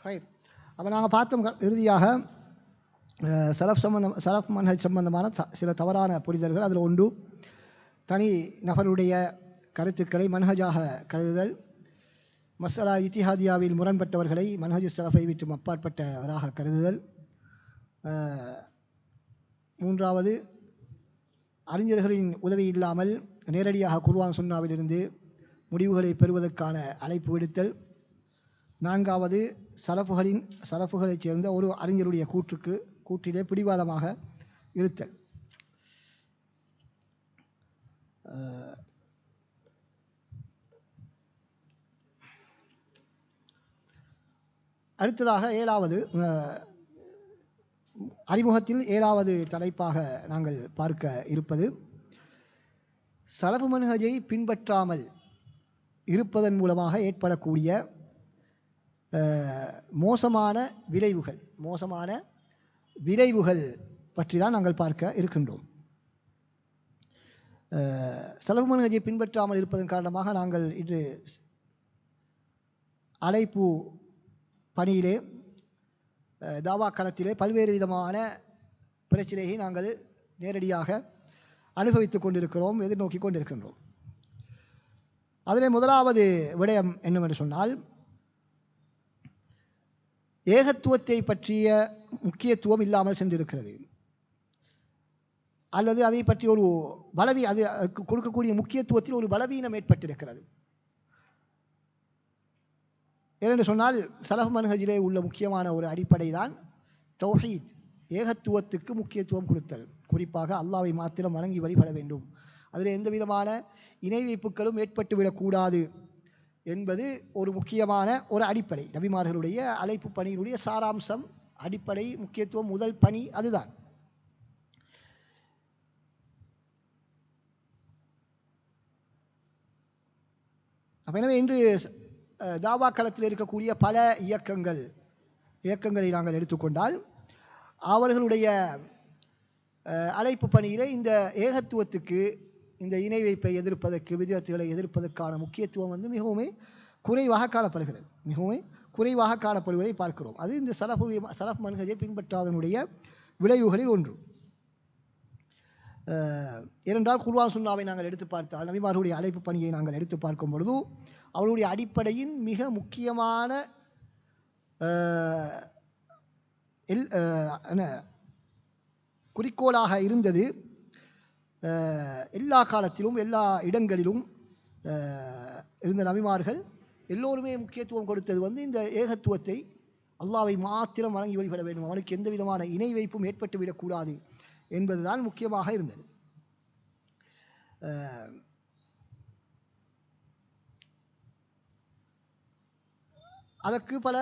Right. அப்போ நாங்கள் பார்த்தோம் இறுதியாக சலஃப் மன்ஹஜ் சம்பந்தமான சில தவறான புரிதல்கள். அதில் ஒன்று தனி நபருடைய கருத்துக்களை மன்ஹஜாக கருதுதல், மஸ்அலா இத்திஹாதியாவில் முரண்பட்டவர்களை மன்ஹஜ் சலஃபை விட்டு அப்பாற்பட்டவராக கருதுதல். மூன்றாவது, அறிஞர்களின் உதவி இல்லாமல் நேரடியாக குர்ஆன் சுன்னாவிலிருந்து முடிவுகளை பெறுவதற்கான அழைப்பு விடுத்தல். நான்காவது, சலஃபுகளைச் சேர்ந்த ஒரு அறிஞருடைய கூற்றிலே பிடிவாதமாக இருத்தல். அடுத்ததாக அறிமுகத்தில் 7வது தலைப்பாக நாங்கள் பார்க்க இருப்பது, சலஃபு மன்ஹஜை பின்பற்றாமல் இருப்பதன் மூலமாக ஏற்படக்கூடிய மோசமான விளைவுகள் பற்றி தான் நாங்கள் பார்க்க இருக்கின்றோம். சலஃபு மன்ஹஜை பின்பற்றாமல் இருப்பதன் காரணமாக நாங்கள் இன்று அழைப்பு பணியிலே தாவா களத்திலே பல்வேறு விதமான பிரச்சனையை நாங்கள் நேரடியாக அனுபவித்துக் கொண்டிருக்கிறோம், எதிர்நோக்கி கொண்டிருக்கின்றோம். அதிலே முதலாவது விடயம் என்னவென்று சொன்னால், ஏகத்துவத்தை பற்றிய முக்கியத்துவம் இல்லாமல் சென்றிருக்கிறது, அல்லது அதை பற்றி ஒரு அது கொடுக்கக்கூடிய முக்கியத்துவத்தில் ஒரு பலவீனம் ஏற்பட்டிருக்கிறது. ஏனென்று சொன்னால், சலஃப் மன்ஹஜிலே உள்ள முக்கியமான ஒரு அடிப்படை தான் தௌஹீத், ஏகத்துவத்துக்கு முக்கியத்துவம் கொடுத்தல். குறிப்பாக அல்லாஹ்வை மாத்திரம் வணங்கி வழிபட வேண்டும், அதில் எந்த விதமான இணை வைப்புகளும் ஏற்பட்டுவிடக்கூடாது என்பது ஒரு முக்கியமான ஒரு அடிப்படை. நபிமார்களுடைய அழைப்பு பணியினுடைய சாராம்சம், அடிப்படை முக்கியத்துவம், முதல் பணி அதுதான். எனவே இன்று தாவா களத்தில் இருக்கக்கூடிய பல இயக்கங்களை நாங்கள் எடுத்துக்கொண்டால், அவர்களுடைய அழைப்பு பணியிலே இந்த ஏகத்துவத்துக்கு, இந்த இணை வைப்பை எதிர்ப்பதற்கு, விதத்துகளை எதிர்ப்பதற்கான முக்கியத்துவம் மிகவும் குறைவாக காணப்படுவதை பார்க்கிறோம். அது இந்த சலஃப் மன்ஹஜை பின்பற்றாதனுடைய விளைவுகளில் ஒன்று. ஏனென்றால் குர்ஆன் சுன்னாவை நாங்கள் எடுத்து பார்த்தால், நபிமார்களுடைய அழைப்பு பணியை நாங்கள் எடுத்து பார்க்கும் பொழுது, அவருடைய அடிப்படையின் மிக முக்கியமான குறிக்கோளாக இருந்தது, எல்லா காலத்திலும் எல்லா இடங்களிலும் இருந்த நபிமார்கள் எல்லோருமே முக்கியத்துவம் கொடுத்தது இந்த ஏகத்துவத்தை, அல்லாஹ்வை மாத்திரம் வணங்கி வழிபட வேண்டும், அவனுக்கு எந்த விதமான இணை வைப்பும் ஏற்பட்டுவிடக்கூடாது என்பதுதான் முக்கியமாக இருந்தது. அதற்கு பல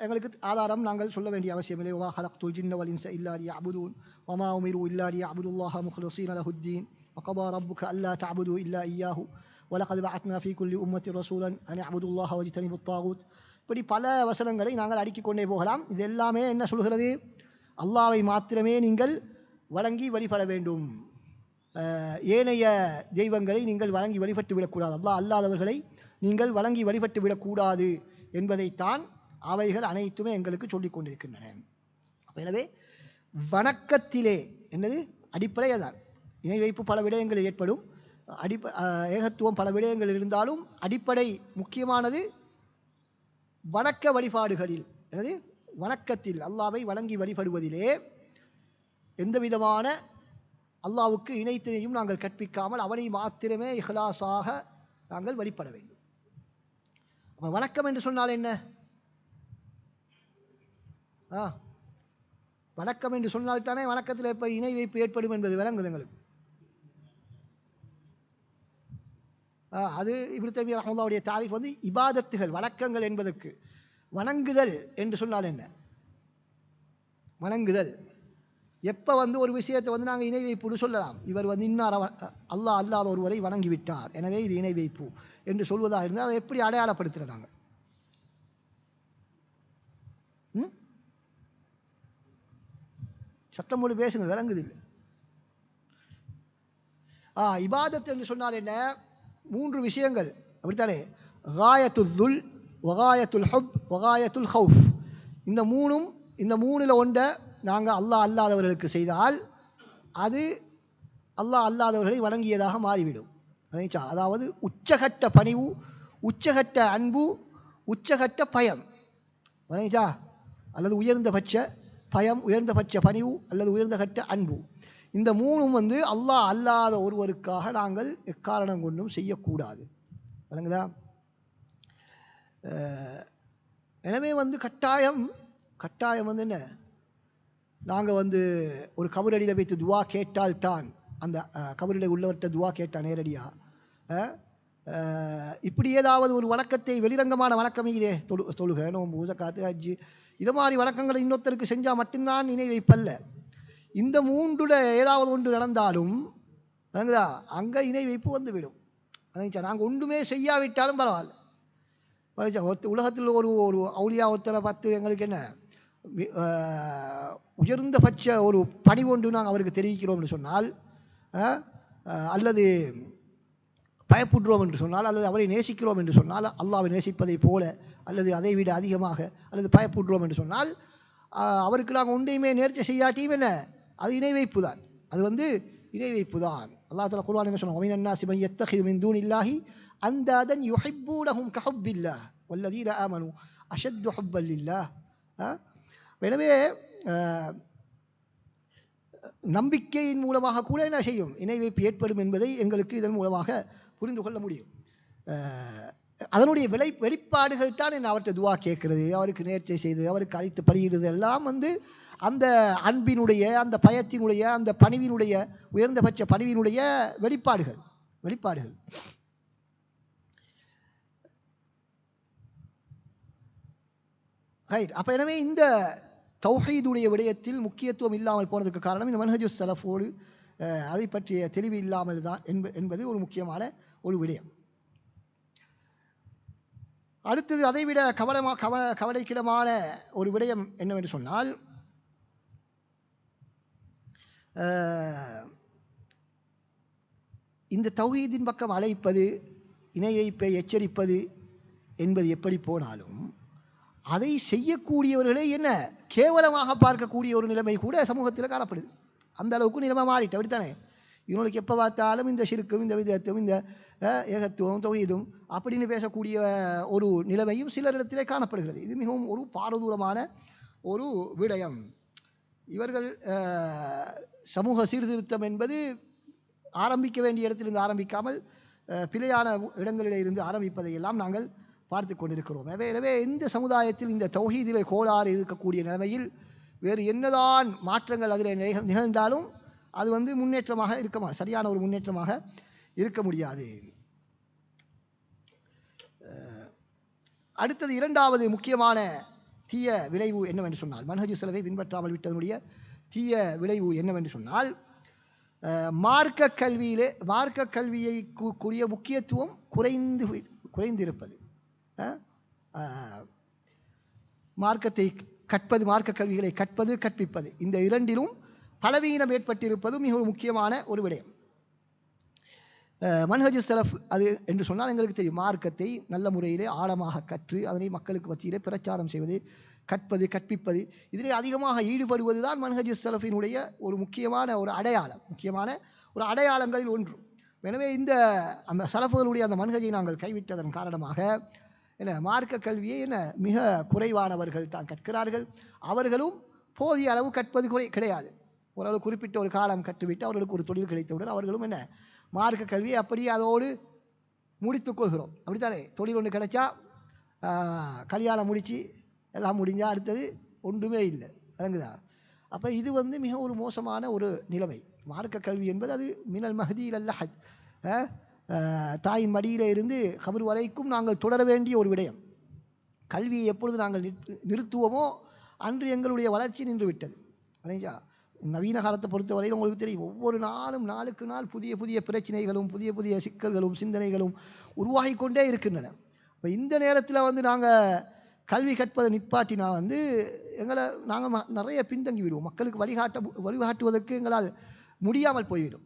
எங்களுக்கு ஆதாரம் நாங்கள் சொல்ல வேண்டிய அவசியமில்லை. வமா ஹலக்துல் ஜின்ன வல் இன்ஸ இல்லா லியஅ்புதூன் வமா உமிரு இல்லா லியஅ்புதுல்லாஹ முக்லிஸீன லஹுத்தீன் வகதா ரப்புக அல்லா தஅ்புது இல்லா இய்யாஹு வலகத் பஅத்னா ஃபீ குல்லி உம்மத்தின் ரசூலன் அன் இஅ்புதுல்லாஹ வஜ்தனிபுத் தாகூத். இப்படி பல வசனங்களை நாங்கள் அடுக்கிக் கொண்டே போகலாம். இது எல்லாமே என்ன சொல்கிறது? அல்லாஹ்வை மாத்திரமே நீங்கள் வணங்கி வழிபட வேண்டும், ஏனைய தெய்வங்களை நீங்கள் வணங்கி வழிபட்டு விடக்கூடாது, அல்லாஹ் அல்லாதவர்களை நீங்கள் வணங்கி வழிபட்டு விடக்கூடாது என்பதைத்தான் அவைகள் அனைத்துமே எங்களுக்கு சொல்லிக் கொண்டிருக்கின்றன. எனவே வணக்கத்திலே என்னது அடிப்படை அதான். இணை வைப்பு பல விடயங்கள் ஏற்படும், ஏகத்துவம் பல விடயங்கள் இருந்தாலும் அடிப்படை முக்கியமானது வணக்க வழிபாடுகளில், என்னது வணக்கத்தில், அல்லாஹ்வை வணங்கி வழிபடுவதிலே எந்த விதமான அல்லாஹ்வுக்கு இணைத்தினையும் நாங்கள் கற்பிக்காமல் அவனை மாத்திரமே இஹ்லாஸாக நாங்கள் வழிபட வேண்டும். வணக்கம் என்று சொன்னால் என்ன? வணக்கம் என்று சொன்னால் தானே வணக்கத்தில் எப்ப இணை வைப்பு ஏற்படும் என்பது விளங்கும் எங்களுக்கு. அது இப்னு தய்மிய்யா ரஹ்மத்துல்லாஹி தாரிஃப் இபாதத்துகள், வணக்கங்கள் என்பதற்கு. வணங்குதல் என்று சொன்னால் என்ன? வணங்குதல் எப்ப ஒரு விஷயத்தை நாங்கள் இணை வைப்புன்னு சொல்லலாம். இவர் இன்னார் அல்லாஹ் அல்லாத ஒருவரை வணங்கிவிட்டார், எனவே இது இணை வைப்பு என்று சொல்வதாக இருந்தால் அதை எப்படி அடையாளப்படுத்துறாங்க? சத்தம் போட்டு பேசுங்க, விளங்குது இல்லை. இபாதத் என்று சொன்னால் என்ன? 3 விஷயங்கள், அப்படித்தானே? காயத்துல் துல், வகாயத்துல் ஹுப், வகாயத்துல் ஹவுஃப். இந்த மூணில் ஒன்றை நாங்கள் அல்லாஹ் அல்லாதவர்களுக்கு செய்தால் அது அல்லாஹ் அல்லாதவர்களை வணங்கியதாக மாறிவிடும். அதாவது உச்சகட்ட பணிவு, உச்சகட்ட அன்பு, உச்சகட்ட பயம், அல்லது உயர்ந்தபட்ச பயம், உயர்ந்தபட்ச பணிவு அல்லது உயர்ந்தகட்ட அன்பு. இந்த மூணும் அல்லாஹ் அல்லாத ஒருவருக்காக நாங்கள் எக்காரணம் கொண்டும் செய்யக்கூடாது. வணங்குதா? எனவே கட்டாயம் என்ன, நாங்கள் ஒரு கபரடியில் வைத்து துவா கேட்டால் தான் அந்த கபரில் உள்ளவர்கிட்ட துவா கேட்டால் நேரடியாக இப்படி ஏதாவது ஒரு வணக்கத்தை வெளிரங்கமான வணக்கம் இதே தொழுகை, நோம்பு, ஜக்காத்து, ஹஜ்ஜு, இது மாதிரி வணக்கங்களை இன்னொருத்தருக்கு செஞ்சால் மட்டும்தான் இணை வைப்பல்ல. இந்த மூன்றுல ஏதாவது ஒன்று நடந்தாலும் அங்கே இணை வைப்பு வந்துவிடும். நாங்கள் ஒன்றுமே செய்யாவிட்டாலும் பரவாயில்ல. உலகத்தில் ஒரு அவுலியா ஒருத்தரை பார்த்து எங்களுக்கு என்ன உயர்ந்தபட்ச ஒரு பணி ஒன்று நாங்கள் அவருக்கு தெரிவிக்கிறோம் என்று சொன்னால், அல்லது பயப்படுறோம் என்று சொன்னால், அல்லது அவரை நேசிக்கிறோம் என்று சொன்னால், அல்லாஹ்வை நேசிப்பதை போல அல்லது அதை விட அதிகமாக அல்லது பயப்படுறோம் என்று சொன்னால், அவருக்கு நாங்கள் ஒன்றையுமே நேர்ச்சி செய்யாட்டியும் என்ன, அது இணை வைப்பு தான். அது இணை வைப்பு தான். அல்லாஹ் தஆலா குர்ஆனில் என்ன சொன்னான்? வமினன் நாஸி மன் யத்தகிது மின் தூனில்லாஹி அந்தாதன் யுஹிப்பூனஹும் கஹுப்பில்லாஹ் வல்லதீன ஆமனூ அஷத்து ஹுப்பன் லில்லாஹ். எனவே நம்பிக்கையின் மூலமாக கூட என்ன செய்யும், இணை வைப்பு ஏற்படும் என்பதை எங்களுக்கு இதன் மூலமாக புரிந்து கொள்ள முடியும். அதனுடைய வெளிப்பாடுகள் தான் என்ன, அவர்கிட்ட துவா கேட்கறது, அவருக்கு நேர்ச்சை செய்து அவருக்கு அழைத்து பலியிடுறது எல்லாம் அந்த அன்பினுடைய, அந்த பயத்தினுடைய, அந்த பணிவினுடைய, உயர்ந்தபட்ச பணிவினுடைய வெளிப்பாடுகள். அப்போ எனவே இந்த தௌஹீதுடைய விடயத்தில் முக்கியத்துவம் இல்லாமல் போனதுக்கு காரணம் இந்த மன்ஹஜு ஸலஃபோடு அதை பற்றிய தெளிவு இல்லாமல் தான் என்பது ஒரு முக்கியமான ஒரு விடயம். அடுத்தது அதைவிட கவலைக்கிடமான ஒரு விடயம் என்னவென்று சொன்னால், இந்த தௌஹீதின் பக்கம் அழைப்பது, இணை வைப்பை எச்சரிப்பது என்பது எப்படி போனாலும் அதை செய்யக்கூடியவர்களே என்ன கேவலமாக பார்க்கக்கூடிய ஒரு நிலைமை கூட சமூகத்தில் காணப்படுது. அந்த அளவுக்கு நிலைமை மாறிட்டு அப்படித்தானே. இவங்களுக்கு எப்போ பார்த்தாலும் இந்த ஷிர்க்கும், இந்த விதத்தும், இந்த ஏகத்துவம், தௌஹீதும் அப்படின்னு பேசக்கூடிய ஒரு நிலைமையும் சிலரிடத்திலே காணப்படுகிறது. இது மிகவும் ஒரு பாரதூரமான ஒரு விடயம். இவர்கள் சமூக சீர்திருத்தம் என்பது ஆரம்பிக்க வேண்டிய இடத்திலிருந்து ஆரம்பிக்காமல் பிழையான இடங்களில் இருந்து ஆரம்பிப்பதை எல்லாம் நாங்கள் பார்த்து கொண்டிருக்கிறோம். எனவே இந்த சமுதாயத்தில் இந்த தௌஹீதிலே கோளாறு இருக்கக்கூடிய நிலைமையில் வேறு என்னதான் மாற்றங்கள் அதில் நிகழ்ந்தாலும் அது முன்னேற்றமாக சரியான ஒரு முன்னேற்றமாக இருக்க முடியாது. அடுத்தது இரண்டாவது முக்கியமான தீய விளைவு என்னவென்று சொன்னால், மன்ஹஜு ஸலஃபை பின்பற்றாமல் விட்டதனுடைய தீய விளைவு என்னவென்று சொன்னால், மார்க்க கல்வியை கூடிய முக்கியத்துவம் குறைந்திருப்பது. மார்க்கத்தை கற்பது, மார்க்க கல்விகளை கற்பது, கற்பிப்பது, இந்த இரண்டிலும் பலவீனம் ஏற்பட்டிருப்பது மிக முக்கியமான ஒரு விடயம். மன்ஹஜு ஸலஃப் அது என்று சொன்னால் எங்களுக்கு தெரியும், மார்க்கத்தை நல்ல முறையிலே ஆழமாக கற்று அதனை மக்களுக்கு மத்தியிலே பிரச்சாரம் செய்வது, கற்பது, கற்பிப்பது, இதிலே அதிகமாக ஈடுபடுவது தான் மன்ஹஜு ஸலஃபினுடைய ஒரு முக்கியமான ஒரு அடையாளங்களில் ஒன்று. எனவே அந்த ஸலஃபுகளுடைய அந்த மன்ஹஜை நாங்கள் கைவிட்டதன் காரணமாக என்ன, மார்க்க கல்வியை மிக குறைவானவர்கள் தான் கற்கிறார்கள். அவர்களும் போதிய அளவு கற்பது கிடையாது. ஓரளவு குறிப்பிட்ட ஒரு காலம் கற்றுவிட்டு அவர்களுக்கு ஒரு தொழில் கிடைத்தவுடன் அவர்களும் மார்க்க கல்வியை அப்படியே அதோடு முடித்துக் கொள்கிறோம். அப்படித்தானே, தொழில் ஒன்று கிடைச்சா கல்யாணம் முடித்து எல்லாம் முடிஞ்சால் அடுத்தது ஒன்றுமே இல்லை. விளங்குதா? அப்போ இது மிக ஒரு மோசமான ஒரு நிலைமை. மார்க்க கல்வி என்பது அது மினல் மஹதி இலல் லஹத், தாயின் மடியிலே இருந்து கபர் வரைக்கும் நாங்கள் தொடர வேண்டிய ஒரு விடயம். கல்வியை எப்பொழுது நாங்கள் நிறுத்துவோமோ அன்று எங்களுடைய வளர்ச்சி நின்று விட்டது. அனைஞ்சா நவீன காலத்தை பொறுத்தவரையில் உங்களுக்கு தெரியும், ஒவ்வொரு நாளும் நாளுக்கு நாள் புதிய புதிய பிரச்சனைகளும் புதிய புதிய சிக்கல்களும் சிந்தனைகளும் உருவாகி கொண்டே இருக்கின்றன. இப்போ இந்த நேரத்தில் நாங்கள் கல்வி கற்பதை நிப்பாட்டினா நாங்கள் நிறைய பின்தங்கி விடுவோம். மக்களுக்கு வழிகாட்டுவதற்கு எங்களால் முடியாமல் போய்விடும்.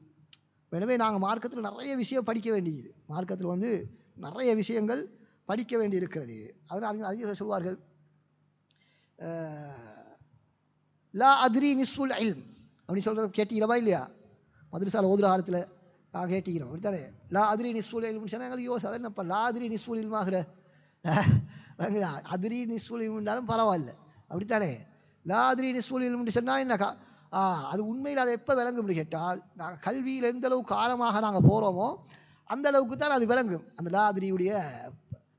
எனவே நாங்கள் மார்க்கத்தில் நிறைய விஷயம் படிக்க வேண்டியது, மார்க்கத்தில் நிறைய விஷயங்கள் படிக்க வேண்டி இருக்கிறது. அதனால் அறிஞர்கள் சொல்வார்கள், லா அத்ரி நிஸ்ஃபுல் இல்ம் அப்படின்னு சொல்கிறது கேட்டீங்களா இல்லையா? மதரசால ஓதுற காலத்தில் நான் கேட்டிக்கிறோம் அப்படித்தானே. லா அத்ரி நிஸ்ஃபுல் இல்ம்னு சொன்னால் எங்களுக்கு யோசி அது என்னப்பா லா அத்ரி நிஸ்ஃபுல் இல்மாகிற அத்ரி நிஸ்ஃபுல் இல்முன்னாலும் பரவாயில்ல அப்படித்தானே. லா அத்ரி நிஸ்ஃபுல் இல்ம்னு சொன்னால் என்னக்கா அது உண்மையில் அதை எப்போ விளங்கும்னு கேட்டால் நாங்கள் கல்வியில் எந்த அளவுக்கு ஆழமாக நாங்கள் போகிறோமோ அந்த அளவுக்கு தான் அது விளங்கும். அந்த லா அத்ரியுடைய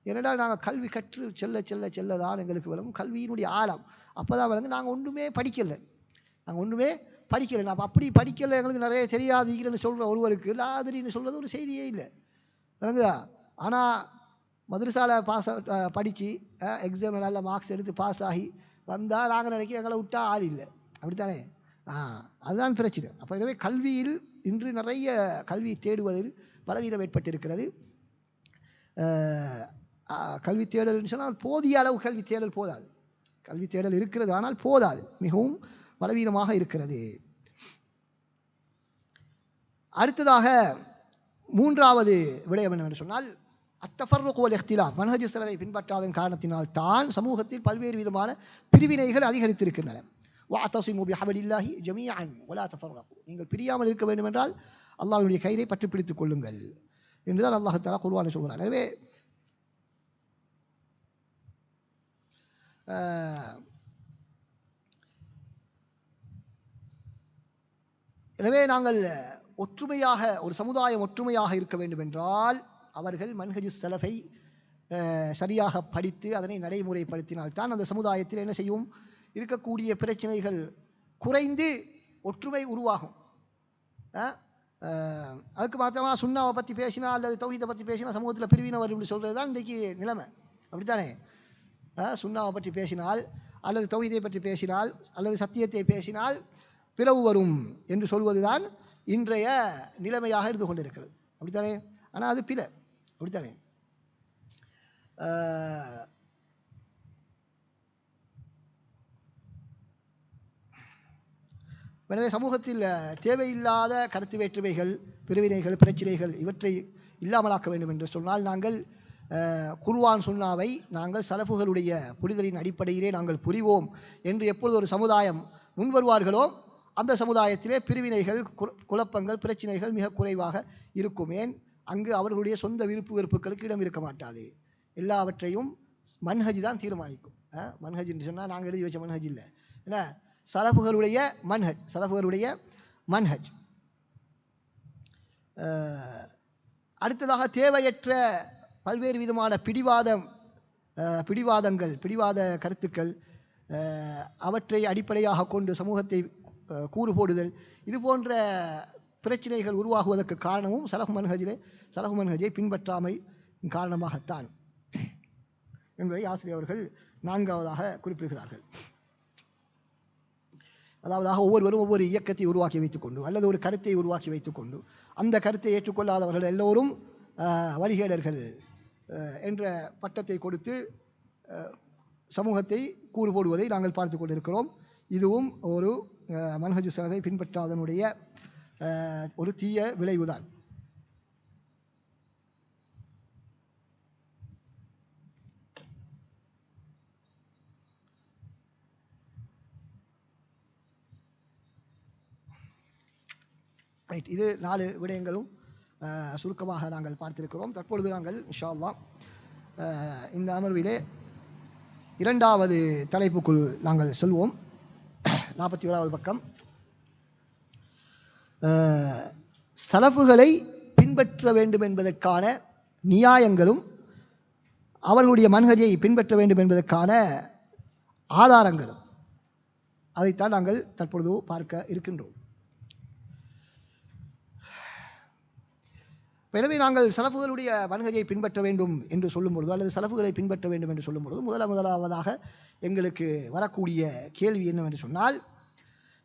என்னடா நாங்கள் கல்வி கற்று செல்ல செல்ல செல்ல தான் எங்களுக்கு விளங்கும் கல்வியினுடைய ஆழம். அப்போ தான் விளங்கும். நாங்கள் ஒன்றுமே படிக்கலை அப்போ அப்படி படிக்கலை எங்களுக்கு நிறைய தெரியாதுன்னு சொல்கிற ஒருவருக்கு லா அத்ரின்னு சொல்கிறது ஒரு செய்தியே இல்லை விளங்குதா. ஆனால் மதரசால பாஸ் படித்து எக்ஸாம் நல்ல மார்க்ஸ் எடுத்து பாஸ் ஆகி வந்தால் நாங்கள் நினைக்கிறோம் எங்களை விட்டா ஆள் இல்லை அப்படித்தானே. அதுதான் பிரச்சனை. அப்போ எனவே கல்வியில் இன்று நிறைய கல்வி தேடுவதில் பலவீனம் ஏற்பட்டிருக்கிறது. கல்வி தேடல்னு சொன்னால் போதிய அளவு கல்வி தேடல் போதாது. கல்வி தேடல் இருக்கிறது ஆனால் போதாது, மிகவும் பலவீனமாக இருக்கிறது. அடுத்ததாக மூன்றாவது விடயம் என்னவென்று சொன்னால் அத்தஃபர்ருக் வல் இக்திலாஃப் மன்ஹஜ் ஸலஃபை பின்பற்றாதன் காரணத்தினால் தான் சமூகத்தில் பல்வேறு விதமான பிரிவினைகள் அதிகரித்திருக்கின்றன. வஅதஸிமு பிஹப்லில்லாஹி ஜமீஅன் வலா தஃபர்ரகு நீங்கள் பிரியாமல் இருக்க வேண்டும் என்றால் அல்லாஹ்வுடைய கயிறை பற்றி பிடித்துக் கொள்ளுங்கள் என்றுதான் அல்லாஹ் தஆலா குர்ஆனில் சொல்கிறார். எனவே நாங்கள் ஒற்றுமையாக ஒரு சமுதாயம் ஒற்றுமையாக இருக்க வேண்டும் என்றால் அவர்கள் மன்ஹஜ் ஸலஃபை சரியாக படித்து அதனை நடைமுறைப்படுத்தினால்தான் அந்த சமுதாயத்தில் என்ன செய்யும், இருக்கக்கூடிய பிரச்சனைகள் குறைந்து ஒற்றுமை உருவாகும். அதுக்கு மாத்திரமா சுன்னாவை பற்றி பேசினா அல்லது தௌஹீதை பற்றி பேசினா சமூகத்தில் பிரிவினை வரும் என்று சொல்கிறது தான் இன்றைக்கு நிலைமை அப்படித்தானே. சுன்னாவை பற்றி பேசினால் அல்லது தௌஹீதை பற்றி பேசினால் அல்லது சத்தியத்தை பேசினால் பிளவு வரும் என்று சொல்வதுதான் இன்றைய நிலைமையாக இருந்து கொண்டிருக்கிறது அப்படித்தானே. ஆனால் அது பிழை அப்படித்தானே. எனவே சமூகத்தில் தேவையில்லாத கருத்து வேற்றுமைகள், பிரிவினைகள், பிரச்சனைகள் இவற்றை இல்லாமலாக்க வேண்டும் என்று சொன்னால் நாங்கள் குர்ஆன் சுன்னாவை நாங்கள் சலஃபுகளுடைய புரிதலின் அடிப்படையிலே நாங்கள் புரிவோம் என்று எப்பொழுது ஒரு சமுதாயம் முன்வருவார்களோ அந்த சமுதாயத்திலே பிரிவினைகள், குழப்பங்கள், பிரச்சனைகள் மிக குறைவாக இருக்கும். ஏன், அங்கு அவர்களுடைய சொந்த விருப்பு வெறுப்புகளுக்கு இடம் இருக்க மாட்டாது. எல்லாவற்றையும் மன்ஹஜ் தான் தீர்மானிக்கும். மன்ஹஜ் என்று சொன்னால் நாங்கள் எழுதி வச்ச மன்ஹஜ் இல்லை, என்ன சலஃபுகளுடைய மன்ஹஜ், சலஃபுகளுடைய மன்ஹஜ். அடுத்ததாக தேவையற்ற பல்வேறு விதமான பிடிவாத கருத்துக்கள் அவற்றை அடிப்படையாக கொண்டு சமூகத்தை கூறு போடுதல், இது போன்ற பிரச்சனைகள் உருவாகுவதற்கு காரணமும் சலஃப் மன்ஹஜை பின்பற்றாமை காரணமாகத்தான் என்பதை ஆசிரியர் அவர்கள் நான்காவதாக குறிப்பிடுகிறார்கள். அதாவது ஒவ்வொருவரும் ஒவ்வொரு இயக்கத்தை உருவாக்கி வைத்துக்கொண்டு அல்லது ஒரு கருத்தை உருவாக்கி வைத்துக்கொண்டு அந்த கருத்தை ஏற்றுக்கொள்ளாதவர்கள் எல்லோரும் வழிகேடர்கள் என்ற பட்டத்தை கொடுத்து சமூகத்தை கூறு போடுவதை நாங்கள் பார்த்து கொண்டிருக்கிறோம். இதுவும் ஒரு மன்ஹஜ் ஸலஃபை பின்பற்றாதனுடைய ஒரு தீய விளைவுதான். ரைட், இது 4 விடயங்களும் சுருக்கமாக நாங்கள் பார்த்திருக்கிறோம். தற்பொழுது நாங்கள் இன்ஷா அல்லாஹ் இந்த அமர்விலே இரண்டாவது தலைப்புக்குள் நாங்கள் சொல்வோம். 41வது பக்கம். சலஃபுகளை பின்பற்ற வேண்டும் என்பதற்கான நியாயங்களும் அவர்களுடைய மன்ஹஜை பின்பற்ற வேண்டும் என்பதற்கான ஆதாரங்களும், அதைத்தான் நாங்கள் தற்பொழுது பார்க்க இருக்கின்றோம். எனவே நாங்கள் சலஃபுகளுடைய மன்ஹஜை பின்பற்ற வேண்டும் என்று சொல்லும் பொழுது அல்லது சலஃபுகளை பின்பற்ற வேண்டும் என்று சொல்லும் பொழுது முதலாவதாக எங்களுக்கு வரக்கூடிய கேள்வி என்னவென்று சொன்னால்,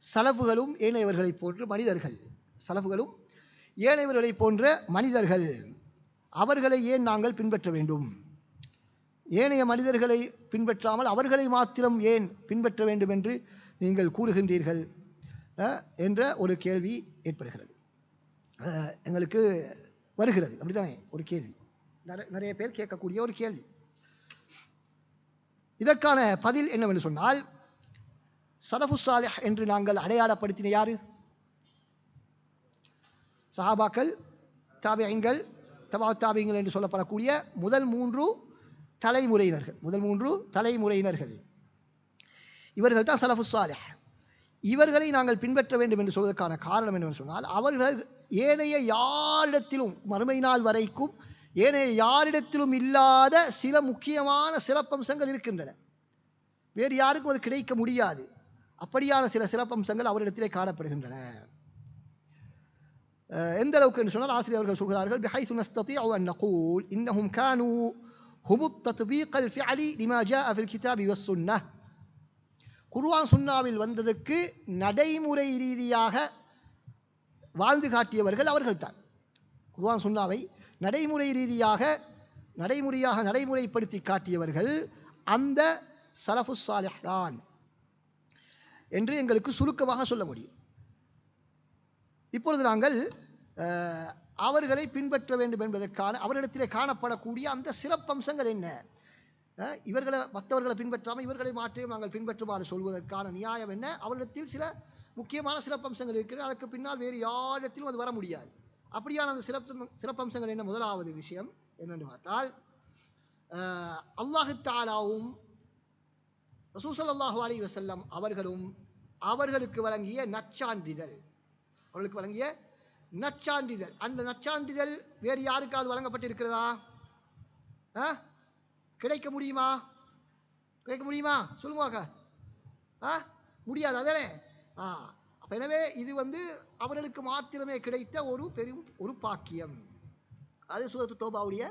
சலஃபுகளும் ஏனையவர்களைப் போன்ற மனிதர்கள், சலஃபுகளும் ஏனையவர்களைப் போன்ற மனிதர்கள், அவர்களை ஏன் நாங்கள் பின்பற்ற வேண்டும்? ஏனைய மனிதர்களை பின்பற்றாமல் அவர்களை மாத்திரம் ஏன் பின்பற்ற வேண்டும் என்று நீங்கள் கூறுகின்றீர்கள் என்ற ஒரு கேள்வி ஏற்படுகிறது, எங்களுக்கு வருகிறது. அப்படித்தானே ஒரு கேள்வி, நிறைய பேர் கேட்கக்கூடிய ஒரு கேள்வி. இதற்கான பதில் என்னவென்று சொன்னால், சலஃபு சாலிஹ் என்று நாங்கள் அடையாளப்படுத்தின யாரு? சஹாபாக்கள், தாபிஈன்கள், தபா தாபிஈன்கள் என்று சொல்லப்படக்கூடிய முதல் மூன்று தலைமுறையினர்கள். இவர்கள் தான் சலஃபு சாலிஹ். இவர்களை நாங்கள் பின்பற்ற வேண்டும் என்று சொல்வதற்கான காரணம் என்னவென்று சொன்னால், அவர்கள் ஏனைய யாரிடத்திலும் மறுமை நாள் வரைக்கும் ஏனைய யாரிடத்திலும் இல்லாத சில முக்கியமான சிறப்பம்சங்கள் இருக்கின்றன. வேறு யாருக்கும் அது கிடைக்க முடியாது. அப்படியான சில சிறப்பம்சங்கள் அவரிடத்திலே காணப்படுகின்றன. எந்த அளவுக்கு என்று சொன்னால், ஆசிரியர்கள் சொல்கிறார்கள், بحيث نستطيع أن نقول إنهم كانوا هم التطبيق الفعلي لما جاء في الكتاب والسنة. குர்ஆன் சுன்னாவில் வந்ததற்கு நடைமுறை ரீதியாக வாழ்ந்து காட்டியவர்கள் அவர்கள்தான். குர்ஆன் சுன்னாவை நடைமுறைப்படுத்தி காட்டியவர்கள் அந்த சலஃபு சாலிஹ் தான் என்று எங்களுக்கு சுருக்கமாக சொல்ல முடியும். இப்பொழுது நாங்கள் அவர்களை பின்பற்ற வேண்டும் என்பதற்கான அவரிடத்திலே காணப்படக்கூடிய அந்த சிறப்பம்சங்கள் என்ன? மற்றவர்களை பின்பற்றாமல் இவர்களை மாற்றியும் நாங்கள் பின்பற்றுமாறு சொல்வதற்கான நியாயம் என்ன? அவரிடத்தில் சில முக்கியமான சிறப்பம்சங்கள் இருக்கிறது. அதற்கு பின்னால் வேறு யாரிடத்திலும் அது வர முடியாது. அப்படியான அந்த சிறப்பம்சங்கள் என்ன? முதலாவது விஷயம் என்னென்று பார்த்தால், அல்லாஹு தஆலாவும் ரசூல் ஸல்லல்லாஹு அலைஹி வஸல்லம் அவர்களும் அவர்களுக்கு வழங்கிய நற்சான்றிதழ். அந்த நற்சான்றிதழ் வேறு யாருக்காவது வழங்கப்பட்டிருக்கிறதா? கிடைக்க முடியுமா? சொல்லுவாங்க. முடியாது. அதானே? எனவே இது அவர்களுக்கு மாத்திரமே கிடைத்த ஒரு பாக்கியம். அது சூரத்து தௌபாவுடைய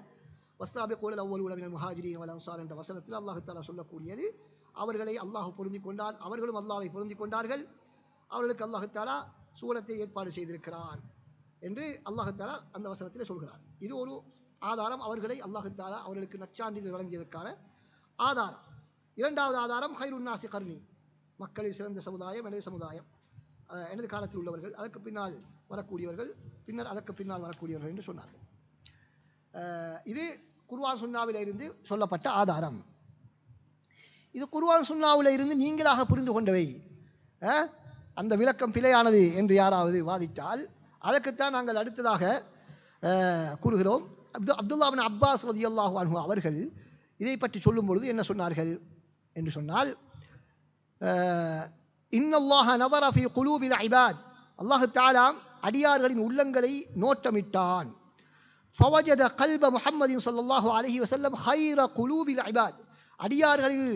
வஸ்ஸாபிகூனல் அவ்வலூன மினல் முஹாஜிரீன வல் அன்சார் என்ற வசனத்தில் அல்லாஹ் தஆலா சொல்லக்கூடியது, அவர்களை அல்லாஹ் பொருந்திக் கொண்டான், அவர்களும் அல்லாஹ்வை பொருந்திக் கொண்டார்கள், அவர்களுக்கு அல்லாஹ் தஆலா சூரத்தை ஏற்பாடு செய்திருக்கிறான் என்று அல்லாஹ் தஆலா அந்த வசனத்திலே சொல்கிறார். இது ஒரு ஆதாரம். அவர்களை அல்லாஹ் தஆலா அவர்களுக்கு நற்சான்றிதழ் வழங்கியதற்கான ஆதாரம். இரண்டாவது ஆதாரம், ஹைருன் நாஸி கர்னி, மக்களில் சிறந்த சமுதாயம் எனது சமுதாயம், எனது காலத்தில் உள்ளவர்கள், அதற்கு பின்னால் வரக்கூடியவர்கள், பின்னர் அதற்கு பின்னால் வரக்கூடியவர்கள் என்று சொன்னார்கள். இது குர்ஆன் சுன்னாவிலே இருந்து சொல்லப்பட்ட ஆதாரம். இது குர்ஆன் சுன்னாவிலே இருந்து நீங்களாக புரிந்து கொண்டவை, அந்த விளக்கம் பிழையானது என்று யாராவது வாதிட்டால் அதற்குத்தான் நாங்கள் அடுத்ததாக கூறுகிறோம். அப்துல்லா இப்னு அப்பாஸ் ரலியல்லாஹு அன்ஹு அவர்கள் இதை பற்றி சொல்லும் பொழுது என்ன சொன்னார்கள் என்று சொன்னால், இன்னல்லாஹ நதர ஃபீ குலூபில் இபாத், அல்லாஹ் தஆலா அடியார்களின் உள்ளங்களை நோட்டமிட்டான். ஃபவஜத கல்ப முஹம்மதின் ஸல்லல்லாஹு அலைஹி வஸல்லம் ஹைர குலூபில் இபாத், அடியார்களில்